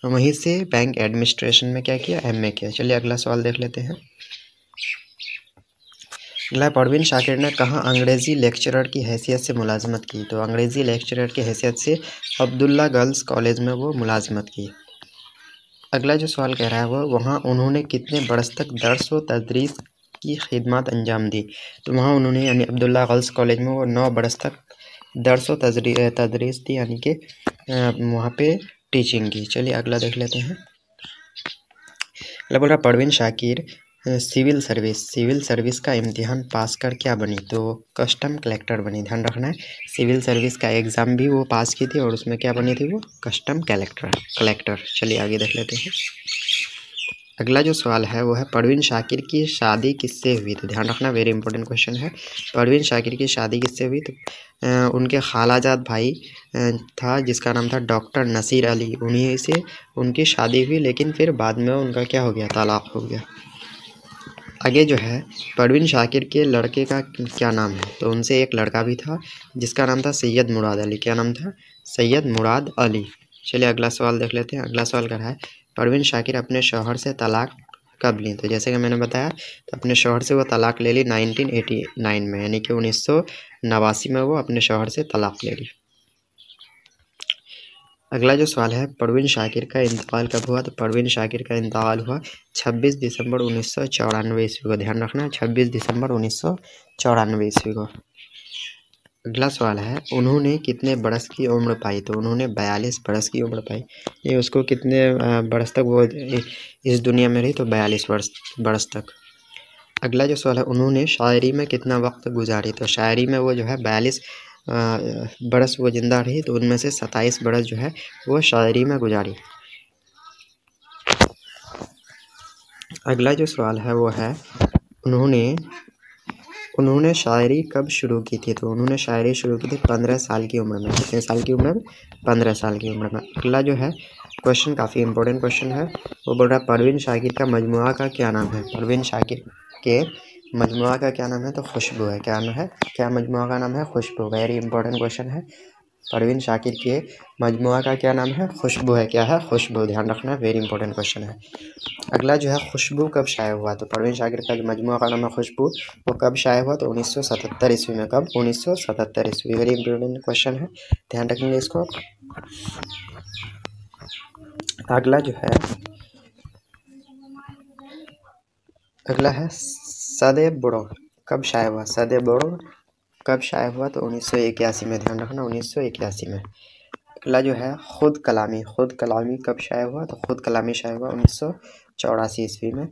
वहीं से बैंक एडमिनिस्ट्रेशन में क्या किया? एमए किया। चलिए अगला सवाल देख लेते हैं। अगला, परवीन शाकिर ने कहाँ अंग्रेज़ी लेक्चरर की हैसियत से मुलाजमत की? तो अंग्रेज़ी लेक्चरर की हैसियत से अब्दुल्ला गर्ल्स कॉलेज में वो मुलाजमत की। अगला जो सवाल कह रहा है वो, वहाँ उन्होंने कितने बरस तक दर्स व तदरीस की खिदमत अंजाम दी? तो वहाँ उन्होंने, यानी अब्दुल्ला गर्ल्स कॉलेज में वो 9 बरस तक दर्स व तदरीस दी, यानी कि वहाँ पे टीचिंग की। चलिए अगला देख लेते हैं। अगला बोल रहा, परवीन शाकिर सिविल सर्विस का इम्तिहान पास कर क्या बनी? तो कस्टम कलेक्टर बनी। ध्यान रखना है, सिविल सर्विस का एग्ज़ाम भी वो पास की थी और उसमें क्या बनी थी? वो कस्टम कलेक्टर। चलिए आगे देख लेते हैं। अगला जो सवाल है वो है, परवीन शाकिर की शादी किससे हुई? तो ध्यान रखना, वेरी इंपॉर्टेंट क्वेश्चन है। परवीन शाकिर की शादी किससे हुई? तो उनके खालाजाद भाई था जिसका नाम था डॉक्टर नसीर अली, उन्हीं से उनकी शादी हुई, लेकिन फिर बाद में उनका क्या हो गया? तलाक हो गया। आगे जो है, परवीन शाकिर के लड़के का क्या नाम है? तो उनसे एक लड़का भी था जिसका नाम था सैयद मुराद अली। क्या नाम था? सैयद मुराद अली। चलिए अगला सवाल देख लेते हैं। अगला सवाल कर रहा है, परवीन शाकिर अपने शौहर से तलाक कब ली? तो जैसे कि मैंने बताया, तो अपने शौहर से वो तलाक ले ली 1989 में, यानी कि 1989 में वो अपने शौहर से तलाक ले ली। अगला जो सवाल है, परवीन शाकिर का इंतकाल कब हुआ? तो परवीन शाकिर का इंतकाल हुआ 26 दिसंबर 1994 ईस्वी को। ध्यान रखना, 26 दिसंबर 1994 ईस्वी को। अगला सवाल है, उन्होंने कितने बरस की उम्र पाई? तो उन्होंने 42 बरस की उम्र पाई। ये उसको कितने बरस तक वो इस दुनिया में रही? तो 42 बरस तक। अगला जो सवाल है, उन्होंने शायरी में कितना वक्त गुजारी? तो शायरी में वो जो है 42 बरस वो ज़िंदा रही, तो उनमें से 27 बरस जो है वो शायरी में गुजारी। अगला जो सवाल है वो है, उन्होंने शायरी कब शुरू की थी? तो उन्होंने शायरी शुरू की थी 15 साल की उम्र में। कितने साल की उम्र में? 15 साल की उम्र में। अगला जो है क्वेश्चन काफ़ी इंपॉर्टेंट क्वेश्चन है, वो बोल रहा है, परवीन शाकिर का मजमुआ का क्या नाम है? परवीन शाकिर के मजमुआ का क्या नाम है? तो खुशबू है। क्या नाम है? क्या मजमुआ का नाम है? खुशबू। वेरी इंपॉर्टेंट क्वेश्चन है। परवीन शाकिर के मजमुआ का क्या नाम है? खुशबू है। क्या है? खुशबू। ध्यान रखना, वेरी इंपॉर्टेंट क्वेश्चन है। अगला जो है, खुशबू कब शाये हुआ? तो परवीन शाकिर का जो मजमुआ का नाम है खुशबू, वो कब शाये हुआ? तो 1977 ईस्वी में। कब? 1977 ईस्वी। वेरी इंपॉर्टेंट क्वेश्चन है, ध्यान रखेंगे इसको। अगला जो है अगला है सदे बुड़ो कब शाये हुआ। सदे बुड़ो कब शाये हुआ तो 1981 में, ध्यान रखना 1981 में। अगला जो है खुद कलामी कब शाये हुआ तो खुद कलामी शाये हुआ 1984 ईस्वी में।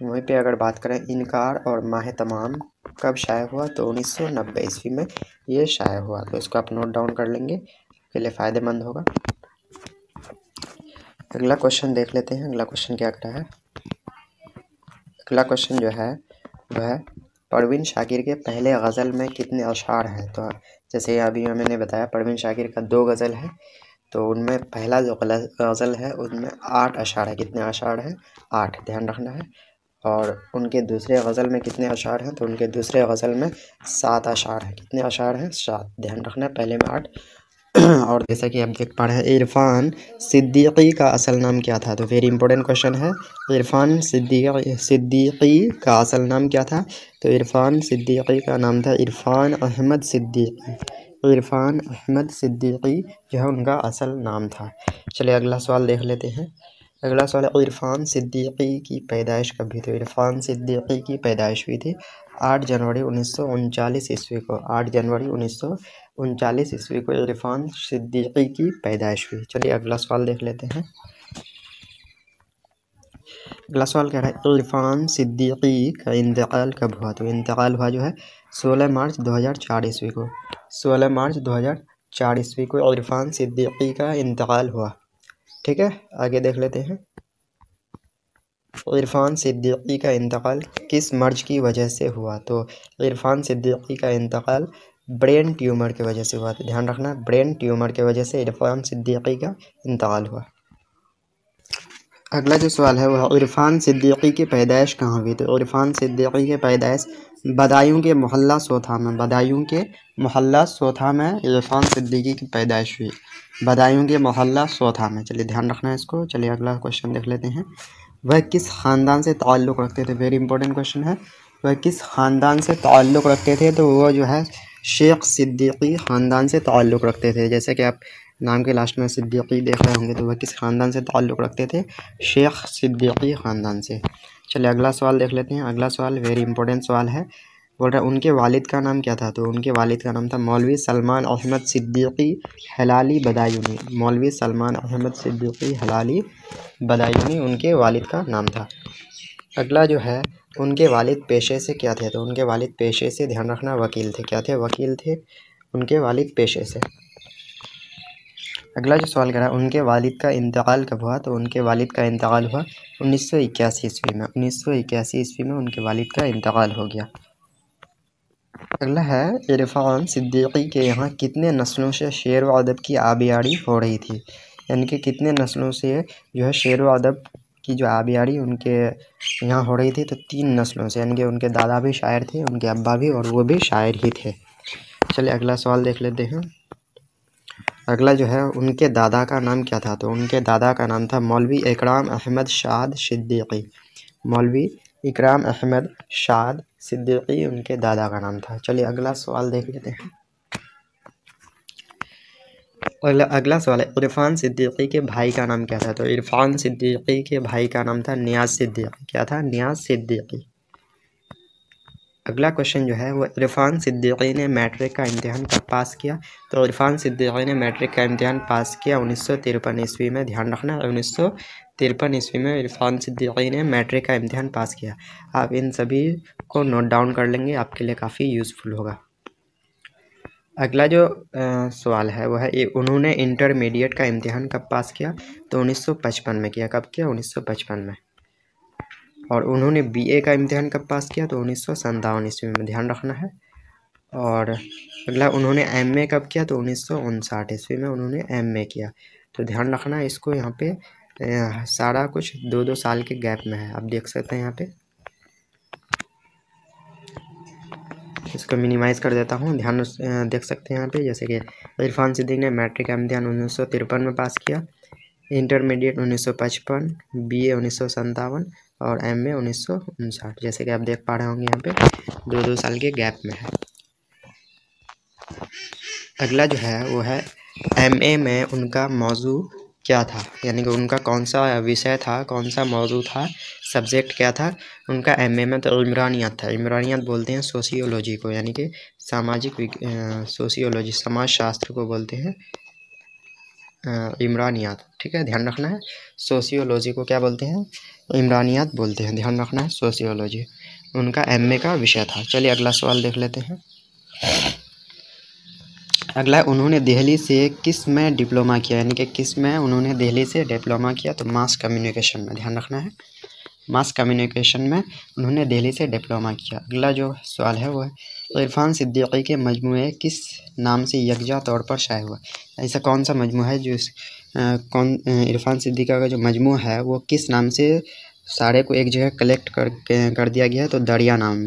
वहीं पे अगर बात करें इनकार और माह तमाम कब शाये हुआ तो 1990 ईस्वी में ये शाये हुआ। तो इसको आप नोट डाउन कर लेंगे, के लिए फ़ायदेमंद होगा। अगला क्वेश्चन देख लेते हैं। अगला क्वेश्चन क्या कह रहा है। अगला क्वेश्चन जो है वह परवीन शाकिर के पहले गज़ल में कितने अशार हैं। तो जैसे अभी मैंने बताया परवीन शाकिर का 2 गज़ल है, तो उनमें पहला जो गज़ल है उनमें 8 अशार है। कितने अशार हैं 8, ध्यान रखना है। और उनके दूसरे गज़ल में कितने अशार हैं तो उनके दूसरे गज़ल में 7 अशार हैं। कितने अशार हैं 7, ध्यान रखना है, पहले में 8। और जैसा कि आप देख पा रहे हैं इरफान सिद्दीकी का असल नाम क्या था। तो वेरी इंपॉर्टेंट क्वेश्चन है। इरफान सिद्दीकी का असल नाम क्या था। तो इरफान सिद्दीकी का नाम था इरफान अहमद सिद्दीकी। इरफान अहमद सिद्दीकी जो है उनका असल नाम था। चलिए अगला सवाल देख लेते हैं। अगला सवाल है इरफान सिद्दीकी की पैदाइश कब हुई। तो इरफान सिद्दीकी की पैदाइश हुई थी 8 जनवरी 1939 ईस्वी को। 8 जनवरी 1939 ईस्वी को इरफान सिद्दीकी की पैदाइश हुई। चलिए अगला सवाल देख लेते हैं। अगला सवाल कह रहा है इरफान सिद्दीकी का इंतकाल कब हुआ। तो इंतकाल हुआ जो है 16 मार्च 2004 ईस्वी को। 16 मार्च 2004 ईस्वी को इरफान सिद्दीकी का इंतकाल हुआ। ठीक है, आगे देख लेते हैं। इरफान सिद्दीकी का इंतकाल किस मर्ज की वजह से हुआ। तो इरफान सिद्दीकी का इंतकाल ब्रेन ट्यूमर की वजह से हुआ। तो ध्यान रखना, ब्रेन ट्यूमर की वजह से इरफान सिद्दीकी का इंतकाल हुआ। अगला जो सवाल है वह इरफान सिद्दीकी की पैदाइश कहाँ हुई। तो इरफान सिद्दीकी की पैदाइश बदायूं के मोहल्ला सोथा में। बदायूं के मोहल्ला सोथा में इरफान सिद्दीकी की पैदाइश हुई। बदायूं के मोहल्ला सोथा में। चलिए ध्यान रखना है इसको। चलिए अगला क्वेश्चन देख लेते हैं। वह किस ख़ानदान से ताल्लुक़ रखते थे। वेरी इंपॉर्टेंट क्वेश्चन है। वह किस ख़ानदान से ताल्लुक़ रखते थे। तो वो जो है शेख सिद्दीकी ख़ानदान से ताल्लुक़ रखते थे। जैसे कि आप नाम के लास्ट में सिद्दीकी देख रहे होंगे, तो वह किस ख़ानदान से ताल्लुक़ रखते थे, शेख सिद्दीकी ख़ानदान से। चलिए अगला सवाल देख लेते हैं। अगला सवाल वेरी इंपॉर्टेंट सवाल है। बोल रहा है उनके वालिद का नाम क्या था। तो उनके वालिद का नाम था मौलवी सलमान अहमद सिद्दीकी हलाली बदायूनी। मौलवी सलमान अहमद सिद्दीकी हलाली बदायूनी उनके वालिद का नाम था। अगला जो है उनके वालिद पेशे से क्या थे। तो उनके वालिद पेशे से, ध्यान रखना, वकील थे। क्या थे, वकील थे उनके वालिद पेशे से। अगला जो सवाल कर रहा है उनके वालिद का इंतकाल कब हुआ। तो उनके वालिद का इंतकाल हुआ 1981 ईस्वी में। 1981 ईस्वी में उनके वालिद का इंतकाल हो गया। अगला है इरफान सिद्दीकी के यहाँ कितने नस्लों से शेर व अदब की आबियारी हो रही थी। यानी कि कितने नस्लों से जो है शेर व अदब की जो आबियारी उनके यहाँ हो रही थी। तो 3 नस्लों से, यानी कि उनके दादा भी शायर थे, उनके अब्बा भी, और वो भी शायर ही थे। चलिए अगला सवाल देख लेते हैं। अगला जो है उनके दादा का नाम क्या था। तो उनके दादा का नाम था मौलवी इकराम अहमद शाद सिद्दीकी। मौलवी इकराम अहमद शाद सिद्दीकी उनके दादा का नाम था। चलिए अगला सवाल देख लेते हैं। अगला सवाल है इरफान सिद्दीकी के भाई का नाम क्या था। तो इरफान सिद्दीकी के भाई का नाम था नियाज सिद्दीकी। क्या था, नियाज सिद्दीकी। अगला क्वेश्चन जो है वो इरफान सिद्दीकी ने मैट्रिक का इम्तिहान कब पास किया। तो इरफान सिद्दीकी ने मैट्रिक का इम्तिहान पास किया 1953 ईस्वी में। ध्यान रखना, 1953 ईस्वी में इरफान सिद्दीकी ने मैट्रिक का इम्तिहान पास किया। आप इन सभी को नोट डाउन कर लेंगे, आपके लिए काफ़ी यूज़फुल होगा। अगला जो सवाल है वो है उन्होंने इंटरमीडिएट का इम्तिहान कब पास किया। तो 1955 में किया। कब किया, 1955 में। और उन्होंने बीए का इम्तिहान कब पास किया। तो 1957 ईस्वी में। ध्यान रखना है। और अगला उन्होंने एमए कब किया। तो 1959 ईस्वी में उन्होंने एमए किया। तो ध्यान रखना इसको, यहाँ पे सारा कुछ 2-2 साल के गैप में है। आप देख सकते हैं यहाँ पे, इसको मिनिमाइज़ कर देता हूँ, ध्यान देख सकते हैं यहाँ पे। जैसे कि इरफान सिद्दीकी ने मैट्रिक का इम्तिहान 1953 में पास किया, इंटरमीडिएट 1955, बीए 1957 और एमए 1959। जैसे कि आप देख पा रहे होंगे यहाँ पे 2-2 साल के गैप में है। अगला जो है वो है एमए में उनका मौजू क्या था, यानी कि उनका कौन सा विषय था, कौन सा मौजू था, सब्जेक्ट क्या था उनका एमए में, तो इमरानियात था। इमरानियात बोलते हैं सोशियोलॉजी को, यानी कि सामाजिक सोशियोलॉजी समाजशास्त्र को बोलते हैं इमरानियात। ठीक है, ध्यान रखना है। सोशियोलॉजी को क्या बोलते हैं, इमरानियात बोलते हैं, ध्यान रखना है। सोशियोलॉजी उनका एमए का विषय था। चलिए अगला सवाल देख लेते हैं। अगला, उन्होंने दिल्ली से किस में डिप्लोमा किया, यानी कि किस में उन्होंने दिल्ली से डिप्लोमा किया, तो मास कम्युनिकेशन में, ध्यान रखना है। मास कम्युनिकेशन में उन्होंने दिल्ली से डिप्लोमा किया। अगला जो सवाल है वो है इरफान सिद्दीकी के मजमूए किस नाम से यकजा तौर पर शाये हुआ। ऐसा कौन सा मजमू है जो इरफान सिद्दीकी का जो मजमू है वो किस नाम से सारे को एक जगह कलेक्ट कर दिया गया है, तो दरिया नाम।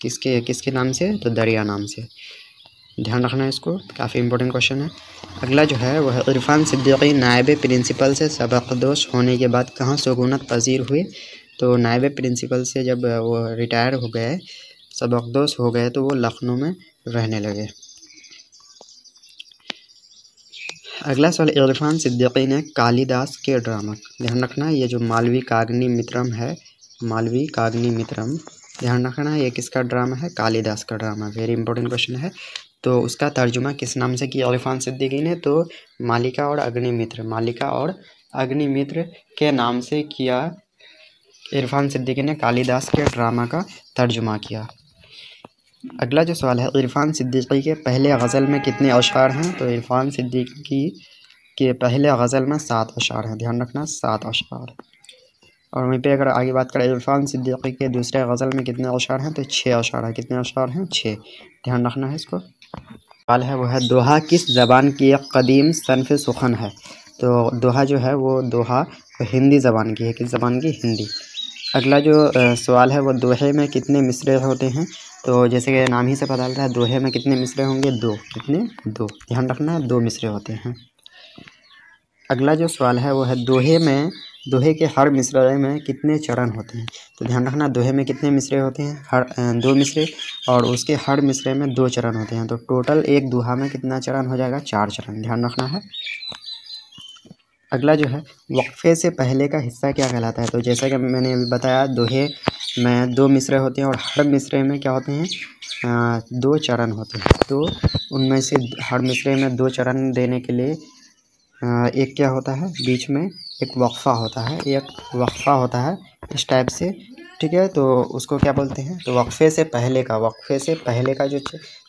किसके नाम से, तो दरिया नाम से, ध्यान रखना है इसको, काफ़ी इंपॉर्टेंट क्वेश्चन है। अगला जो है वह इरफान सिद्दीकी नायब प्रिंसिपल से सबकदोश होने के बाद कहाँ सुकूनत पजीर हुए, तो नायब प्रिंसिपल से जब वो रिटायर हो गए, सबकदोश हो गए, तो वो लखनऊ में रहने लगे। अगला सवाल, इरफान सिद्दीकी ने कालिदास के ड्रामा, ध्यान रखना ये जो मालवी कागनी मित्रम है, मालवी कागनी मित्रम, ध्यान रखना है ये किसका ड्रामा है, कालिदास का ड्रामा। वेरी इंपॉर्टेंट क्वेश्चन है। तो उसका तर्जुमा किस नाम से किया इरफान सिद्दीकी ने, तो मालिका और अग्निमित्र, मालिका और अग्निमित्र के नाम से किया इरफान सिद्दीकी ने कालिदास के ड्रामा का तर्जुमा किया। अगला जो सवाल है, इरफान सिद्दीकी के पहले गज़ल में कितने अशार हैं, तो इरफान सिद्दीकी के पहले गज़ल में 7 अशार हैं, ध्यान रखना 7 अशार। और वहीं पे अगर आगे बात करें इरफान सिद्दीकी के दूसरे गज़ल में कितने अशार हैं, तो 6 अशार हैं। कितने अशार हैं, 6, ध्यान रखना है इसको। सवाल है वो है दोहा किस ज़बान की एक कदीम सनफ़ सुखन है, तो दोहा जो है वो दोहा हिंदी ज़बान की है। किस ज़बान की, हिंदी। अगला जो सवाल है वो दोहे में कितने मिसरे होते हैं, तो जैसे कि नाम ही से पता चलता है दोहे में कितने मिसरे होंगे, 2। कितने, 2, ध्यान रखना है 2 मिसरे होते हैं। अगला जो सवाल है वो है दोहे के हर मिसरे में कितने चरण होते हैं, तो ध्यान रखना दोहे में कितने मिसरे होते हैं, हर 2 मिसरे, और उसके हर मिसरे में 2 चरण होते हैं। तो टोटल एक दोहा में कितना चरण हो जाएगा, 4 चरण, ध्यान रखना है। अगला जो है वक्फे से पहले का हिस्सा क्या कहलाता है, तो जैसा कि मैंने अभी बताया दोहे में 2 मिसरे होते हैं और हर मिसरे में क्या होते हैं, 2 चरण होते हैं। तो उनमें से हर मिसरे में 2 चरण देने के लिए एक क्या होता है, बीच में एक वक्फ़ा होता है, एक वक्फ़ा होता है इस टाइप से। ठीक है, तो उसको क्या बोलते हैं, तो वक्फे से पहले का जो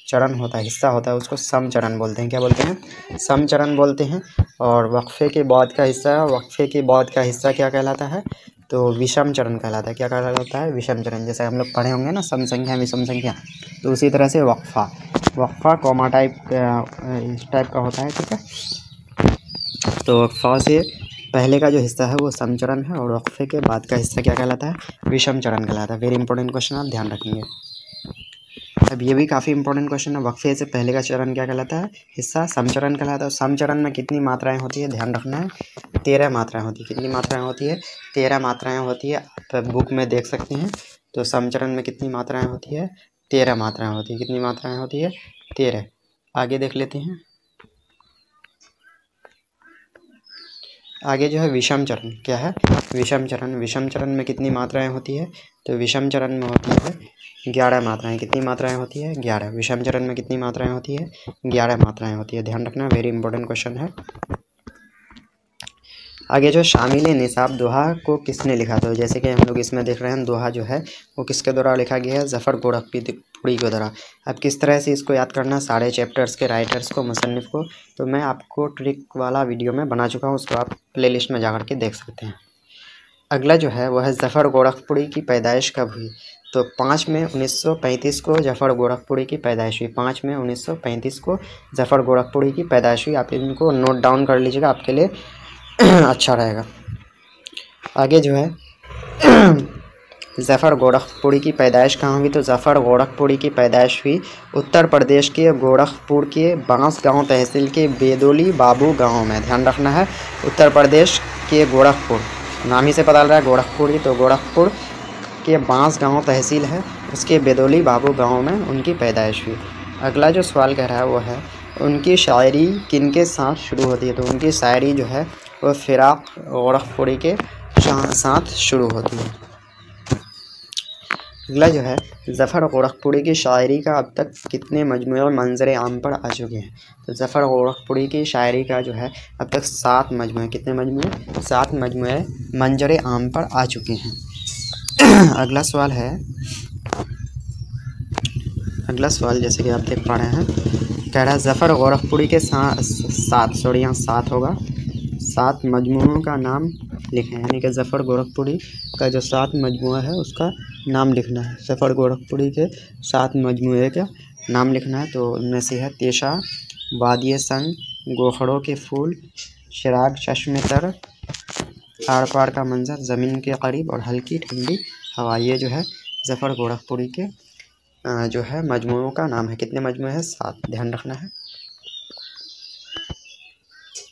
चरण होता है, हिस्सा होता है, उसको सम चरण बोलते हैं। क्या बोलते हैं, सम चरण बोलते हैं। और वक्फे के बाद का हिस्सा क्या कहलाता है, तो विषम चरण कहलाता है। क्या कहलाता है, विषम चरण। जैसे हम लोग पढ़े होंगे ना सम संख्या विषम संख्या, तो उसी तरह से वक्फ़ा कॉमा टाइप इस टाइप का होता है। ठीक है, तो वक्फ़ा से पहले का जो हिस्सा है वो सम चरण है और वक्फे के बाद का हिस्सा क्या कहलाता है, विषम चरण कहलाता है। वेरी इंपॉर्टेंट क्वेश्चन, आप ध्यान रखेंगे। अब ये भी काफ़ी इंपॉर्टेंट क्वेश्चन है, वक्फे से पहले का चरण क्या कहलाता है, हिस्सा सम चरण कहलाता है। सम चरण में कितनी मात्राएं होती है, ध्यान रखना है, 13 मात्राएं होती है। कितनी मात्राएं होती है, 13 मात्राएं होती है। आप बुक में देख सकते हैं। तो सम चरण में कितनी मात्राएं होती है, 13 मात्राएं होती है। कितनी मात्राएं होती है, 13। आगे देख लेते हैं। आगे जो है विषम चरण, क्या है, विषम चरण में कितनी मात्राएं होती है, तो विषम चरण में होती है 11 मात्राएं। कितनी मात्राएं होती है, 11। विषम चरण में कितनी मात्राएं होती है, 11 मात्राएं होती है। ध्यान रखना, वेरी इंपॉर्टेंट क्वेश्चन है। आगे जो शामिल निसाब दोहा को किसने लिखा था, जैसे कि हम लोग इसमें देख रहे हैं दोहा जो है वो किसके द्वारा लिखा गया है, ज़फ़र गोरखपुरी के द्वारा। अब किस तरह से इसको याद करना, सारे चैप्टर्स के राइटर्स को, मुसन्निफ़ को, तो मैं आपको ट्रिक वाला वीडियो में बना चुका हूँ, उसको आप प्लेलिस्ट में जा कर के देख सकते हैं। अगला जो है वह है ज़फ़र गोरखपुरी की पैदाइश कब हुई, तो 5 मई 1935 को ज़फ़र गोरखपुरी की पैदाइश हुई। 5 मई 1935 को ज़फ़र गोरखपुरी की पैदाइश हुई। आप इनको नोट डाउन कर लीजिएगा, आपके लिए अच्छा रहेगा। आगे जो है ज़फ़र गोरखपुरी की पैदाइश कहाँ हुई, तो ज़फ़र गोरखपुरी की पैदाइश हुई उत्तर प्रदेश के गोरखपुर के बांस गांव तहसील के बेदोली बाबू गांव में। ध्यान रखना है, उत्तर प्रदेश के गोरखपुर, नाम ही से पता लग रहा है गोरखपुरी, तो गोरखपुर के बांस गांव तहसील है, उसके बेदोली बाबू गांव में उनकी पैदाइश हुई। अगला जो सवाल कह रहा है वो है उनकी शायरी किनके साथ शुरू होती है, तो उनकी शायरी जो है वो फ़िराक गोरखपुरी के साथ शुरू होती है। अगला जो है, ज़फ़र गोरखपुरी की शायरी का अब तक कितने मजमूए और मंजर आम पर आ चुके हैं? तो ज़फ़र गोरखपुरी की शायरी का जो है अब तक 7 मजमूए, कितने मजमूए? 7 मजमूए मंजर आम पर आ चुके हैं। अगला सवाल जैसे कि आप देख पा रहे हैं, कह रहा है ज़फ़र गोरखपुरी के 7 होगा, 7 मजमूओं का नाम लिखें। यानी कि ज़फ़र गोरखपुरी का जो 7 मजमूआ है उसका नाम लिखना है। ज़फ़र गोरखपुरी के 7 मजमूए का नाम लिखना है। तो उनमें से है तेशा, वादिये संग, गोखड़ों के फूल, चिराग चश्मे तर, आर पार का मंजर, ज़मीन के करीब और हल्की ठंडी हवा। ये जो है ज़फ़र गोरखपुरी के जो है मजमूओं का नाम है। कितने मजमूए हैं? 7, ध्यान रखना है।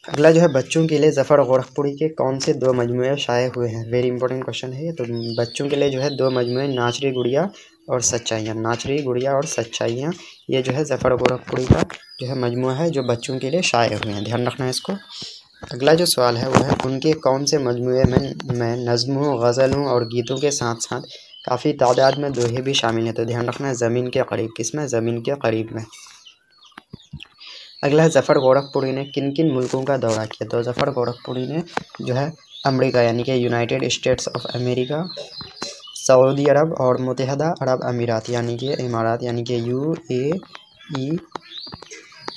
अगला जो है, बच्चों के लिए ज़फ़र गोरखपुरी के कौन से 2 मजमूए शाये हुए हैं? वेरी इंपॉर्टेंट क्वेश्चन है ये। तो बच्चों के लिए जो है 2 मजमूए, नाच रे गुड़िया और सच्चाइयाँ, नाच रे गुड़िया और सच्चाइयाँ, ये जो है ज़फ़र गोरखपुरी का जो है मजमूआ है जो बच्चों के लिए शाये हुए हैं, ध्यान रखना है इसको। अगला जो सवाल है वो है, उनके कौन से मजमूए में नज़्मों, गज़लों और गीतों के साथ साथ काफ़ी तादाद में दोहे भी शामिल हैं? तो ध्यान रखना है, ज़मीन के करीब। किसमें? ज़मीन के करीब में। अगला है, ज़फ़र गोरखपुरी ने किन किन मुल्कों का दौरा किया? तो ज़फ़र गोरखपुरी ने जो है अमेरिका यानी कि यूनाइटेड स्टेट्स ऑफ अमेरिका, सऊदी अरब और मुत्तहिदा अरब अमीरात यानी कि इमारात यानी कि UAE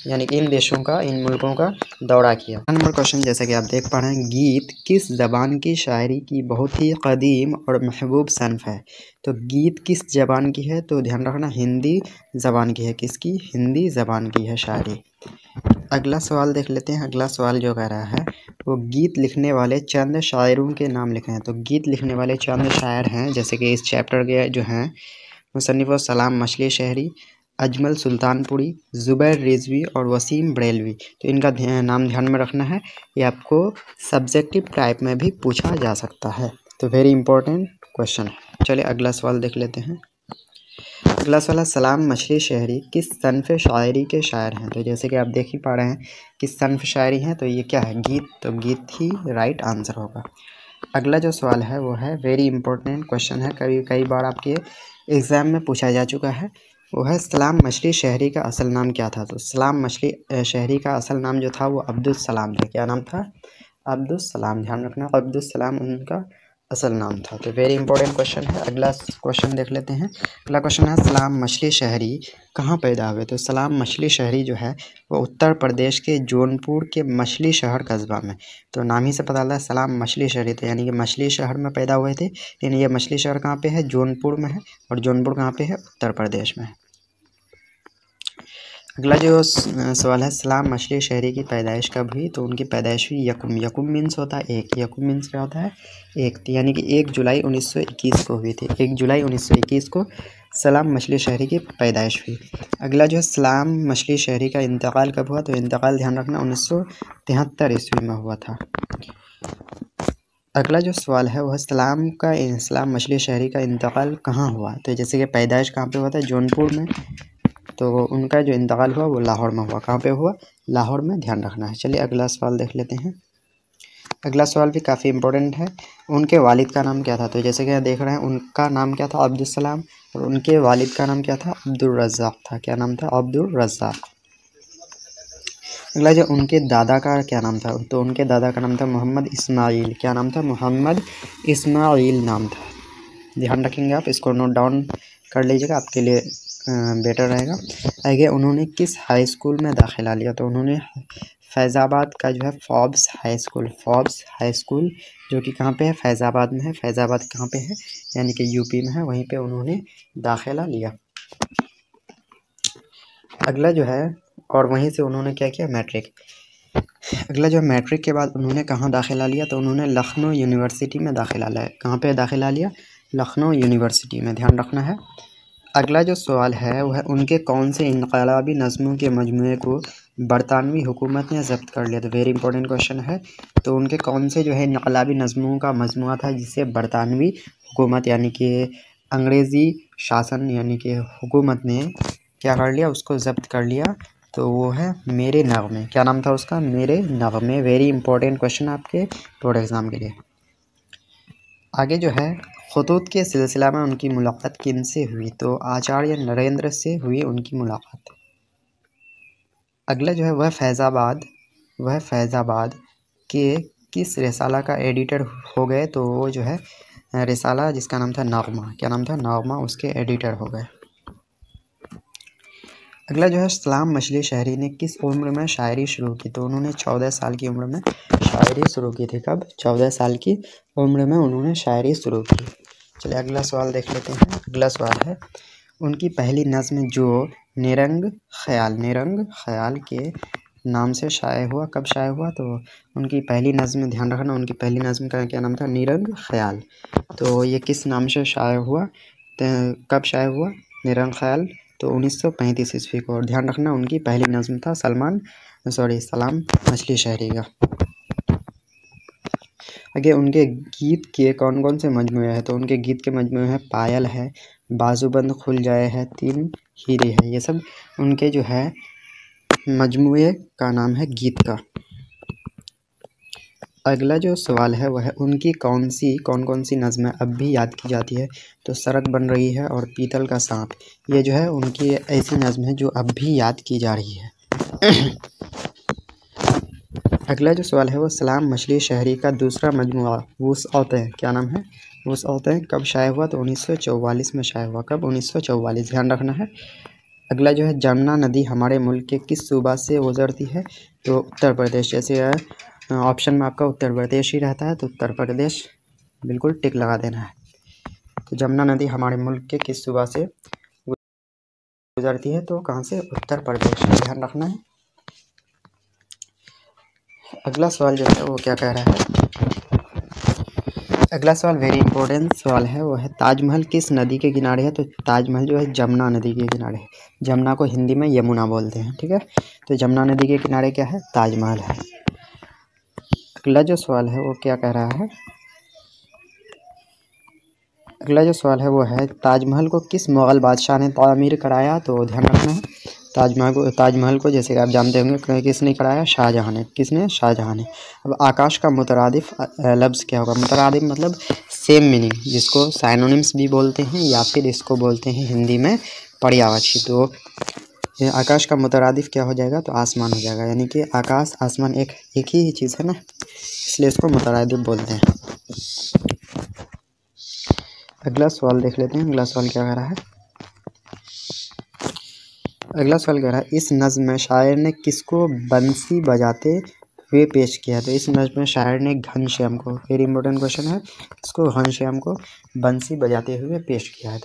यानी कि इन देशों का, इन मुल्कों का दौरा किया। नंबर क्वेश्चन जैसा कि आप देख पा रहे हैं, गीत किस ज़बान की शायरी की बहुत ही कदीम और महबूब सन्फ़ है? तो गीत किस ज़बान की है? तो ध्यान रखना, हिंदी ज़बान की है। किसकी? हिंदी ज़बान की है शायरी। अगला सवाल देख लेते हैं। अगला सवाल जो कह रहा है वो गीत लिखने वाले चंद शायरों के नाम लिखे हैं। तो गीत लिखने वाले चंद शायर हैं जैसे कि इस चैप्टर के जो हैं मुसन्निफ़ सलाम मछली शहरी, अजमल सुल्तानपुरी, ज़ुबैर रिज़वी और वसीम बरेलवी। तो इनका नाम ध्यान में रखना है, ये आपको सब्जेक्टिव टाइप में भी पूछा जा सकता है। तो वेरी इंपॉर्टेंट क्वेश्चन है। चलिए अगला सवाल देख लेते हैं। अगला सवाल है, सलाम मछली शहरी किस सन्फ़ शायरी के शायर हैं? तो जैसे कि आप देख ही पा रहे हैं किस सन्फ़ शायरी हैं, तो ये क्या है? गीत। तो गीत ही राइट आंसर होगा। अगला जो सवाल है वो है वेरी इंपॉर्टेंट क्वेश्चन है, कई बार आपके एग्ज़ाम में पूछा जा चुका है। वो है, सलाम मछली शहरी का असल नाम क्या था? तो सलाम मछली शहरी का असल नाम जो था वो अब्दुल सलाम था। क्या नाम था? अब्दुल सलाम। ध्यान रखना, अब्दुल सलाम उनका असल नाम था। तो वेरी इंपॉर्टेंट क्वेश्चन है। अगला क्वेश्चन देख लेते हैं। अगला क्वेश्चन है, सलाम मछली शहरी कहाँ पैदा हुए? तो सलाम मछली शहरी जो है वो उत्तर प्रदेश के जौनपुर के मछली शहर कस्बा में। तो नाम ही से पता चलता है सलाम मछली शहरी थे, यानी कि मछली शहर में पैदा हुए थे। यानी ये मछली शहर कहाँ पे है? जौनपुर में है। और जौनपुर कहाँ पे है? उत्तर प्रदेश में है। अगला जो सवाल है, सलाम मछली शहरी की पैदाइश कब हुई? तो उनकी पैदाइश हुई यकुम मीन्स होता है 1, यकुम मीन्स क्या होता है? 1, यानी कि 1 जुलाई 1921 को हुई थी। 1 जुलाई 1921 को सलाम मछली शहरी की पैदाइश हुई। अगला जो है, सलाम मछली शहरी का इंतकाल कब हुआ? तो इंतकाल ध्यान रखना 1973 ईस्वी में हुआ था। अगला जो सवाल है वह सलाम मछली शहरी का इंतकाल कहाँ हुआ? तो जैसे कि पैदाइश कहाँ पे हुआ था? जौनपुर में। तो उनका जो इंतकाल हुआ वो लाहौर में हुआ। कहाँ पे हुआ? लाहौर में, ध्यान रखना है। चलिए अगला सवाल देख लेते हैं। अगला सवाल भी काफ़ी इंपॉर्टेंट है। उनके वालिद का नाम क्या था? तो जैसे कि आप देख रहे हैं उनका नाम क्या था? अब्दुल सलाम। और उनके वालिद का नाम क्या था? अब्दुल रज़्ज़ाक़ था। क्या नाम था? अब्दुल रज़्ज़ाक़। अगला जो उनके दादा का क्या नाम था? तो उनके दादा का नाम था मोहम्मद इस्माइल। क्या नाम था? मोहम्मद इस्माइल नाम था। ध्यान रखेंगे आप, इसको नोट डाउन कर लीजिएगा, आपके लिए बेटर रहेगा। आगे उन्होंने किस हाई स्कूल में दाखिला लिया? तो उन्होंने फैज़ाबाद का जो है फोर्ब्स हाई स्कूल जो कि कहाँ पे है? फैज़ाबाद में है। फैज़ाबाद कहाँ पे है? यानी कि यूपी में है, वहीं पे उन्होंने दाखिला लिया। अगला जो है, और वहीं से उन्होंने क्या किया? मैट्रिक। अगला जो मैट्रिक के बाद उन्होंने कहाँ दाखिला लिया? तो उन्होंने लखनऊ यूनिवर्सिटी में दाखिला लिया। कहाँ पे दाखिला लिया? लखनऊ यूनिवर्सिटी में, ध्यान रखना है। अगला जो सवाल है वह उनके कौन से इनकलाबी नज़्मों के मजमूए को बरतानवी हुकूमत ने ज़ब्त कर लिया? तो वेरी इंपॉर्टेंट क्वेश्चन है। तो उनके कौन से जो है इनकलाबी नज़्मों का मजमूआ था जिसे बरतानवी हुकूमत यानी कि अंग्रेज़ी शासन यानी कि हुकूमत ने क्या कर लिया? उसको ज़ब्त कर लिया। तो वो है मेरे नगमे। क्या नाम था उसका? मेरे नगमे। वेरी इंपॉर्टेंट क्वेश्चन आपके बोर्ड एग्ज़ाम के लिए। आगे जो है, खतूत के सिलसिला में उनकी मुलाकात किन से हुई? तो आचार्य नरेंद्र से हुई उनकी मुलाकात। अगला जो है वह फैज़ाबाद के किस रिसाला का एडिटर हो गए? तो वो जो है रिसाला जिसका नाम था नगमा। क्या नाम था? नगमा, उसके एडिटर हो गए। अगला जो है, सलाम मछली शहरी ने किस उम्र में शायरी शुरू की? तो उन्होंने 14 साल की उम्र में शायरी शुरू की थी। कब? 14 साल की उम्र में उन्होंने शायरी शुरू की। चलिए अगला सवाल देख लेते हैं। अगला सवाल है, उनकी पहली नज़्म जो निरंग ख्याल के नाम से शाये हुआ, कब शाये हुआ? तो उनकी पहली नज़्म, ध्यान रखना, उनकी पहली नज़्म का क्या नाम था? निरंग ख्याल। तो ये किस नाम से शाये हुआ? कब शाये हुआ निरंग ख्याल? तो 1935 ईस्वी को। और ध्यान रखना, उनकी पहली नज़्म था सलाम मछली शहरी का। आगे उनके गीत के कौन कौन से मजमूए हैं? तो उनके गीत के मजमूए हैं पायल है, बाजूबंद खुल जाए है, तीन हीरे है। ये सब उनके जो है मजमूए का नाम है गीत का। अगला जो सवाल है वह है, उनकी कौन कौन सी नज़्में अब भी याद की जाती है? तो सड़क बन रही है और पीतल का सांप। ये जो है उनकी ऐसी नज़्म है जो अब भी याद की जा रही है। अगला जो सवाल है वो सलाम मछली शहरी का दूसरा मजमुआ वुसअतैं, क्या नाम है? वुसअतैं कब शाये हुआ? तो 1944 में शाये हुआ। कब? 1944, ध्यान रखना है। अगला जो है, जमुना नदी हमारे मुल्क के किस सूबा से गुजरती है? तो उत्तर प्रदेश। जैसे ऑप्शन में आपका उत्तर प्रदेश ही रहता है तो उत्तर प्रदेश बिल्कुल टिक लगा देना है। तो जमुना नदी हमारे मुल्क के किस सूबा से गुजरती है? तो कहाँ से? उत्तर प्रदेश, ध्यान रखना है। अगला सवाल जो है वो क्या कह रहा है? अगला सवाल वेरी इंपॉर्टेंट सवाल है, वो है ताजमहल किस नदी के किनारे है? तो ताजमहल जो है जमुना नदी के किनारे है। जमुना को हिंदी में यमुना बोलते हैं, ठीक है। तो जमुना नदी के किनारे क्या है? ताजमहल है। अगला जो सवाल है वो क्या कह रहा है? अगला जो सवाल है वो है, ताजमहल को किस मुग़ल बादशाह ने तामीर कराया? तो ध्यान रखना है, ताजमहल को जैसे कि आप जानते होंगे किसने कराया? शाहजहाँ ने। किसने? शाहजहाँ ने। अब आकाश का मुतरादिफ लफ्ज़ क्या होगा? मुतरादिफ मतलब सेम मीनिंग, जिसको साइनोनिम्स भी बोलते हैं या फिर इसको बोलते हैं हिंदी में पर्यायवाची। तो आकाश का मुतरादिफ क्या हो जाएगा? तो आसमान हो जाएगा। यानी कि आकाश आसमान एक ही चीज़ है ना, इसलिए इसको मुतरादिफ बोलते हैं। अगला सवाल देख लेते हैं। अगला सवाल क्या कह रहा है? अगला सवाल कह रहा है, इस नज़्म में शायर ने किसको बंसी बजाते हुए पेश किया? तो इस नज़्म में शायर ने घनश्याम को, वेरी इंपॉर्टेंट क्वेश्चन है, इसको घनश्याम को बंसी बजाते हुए पेश किया है।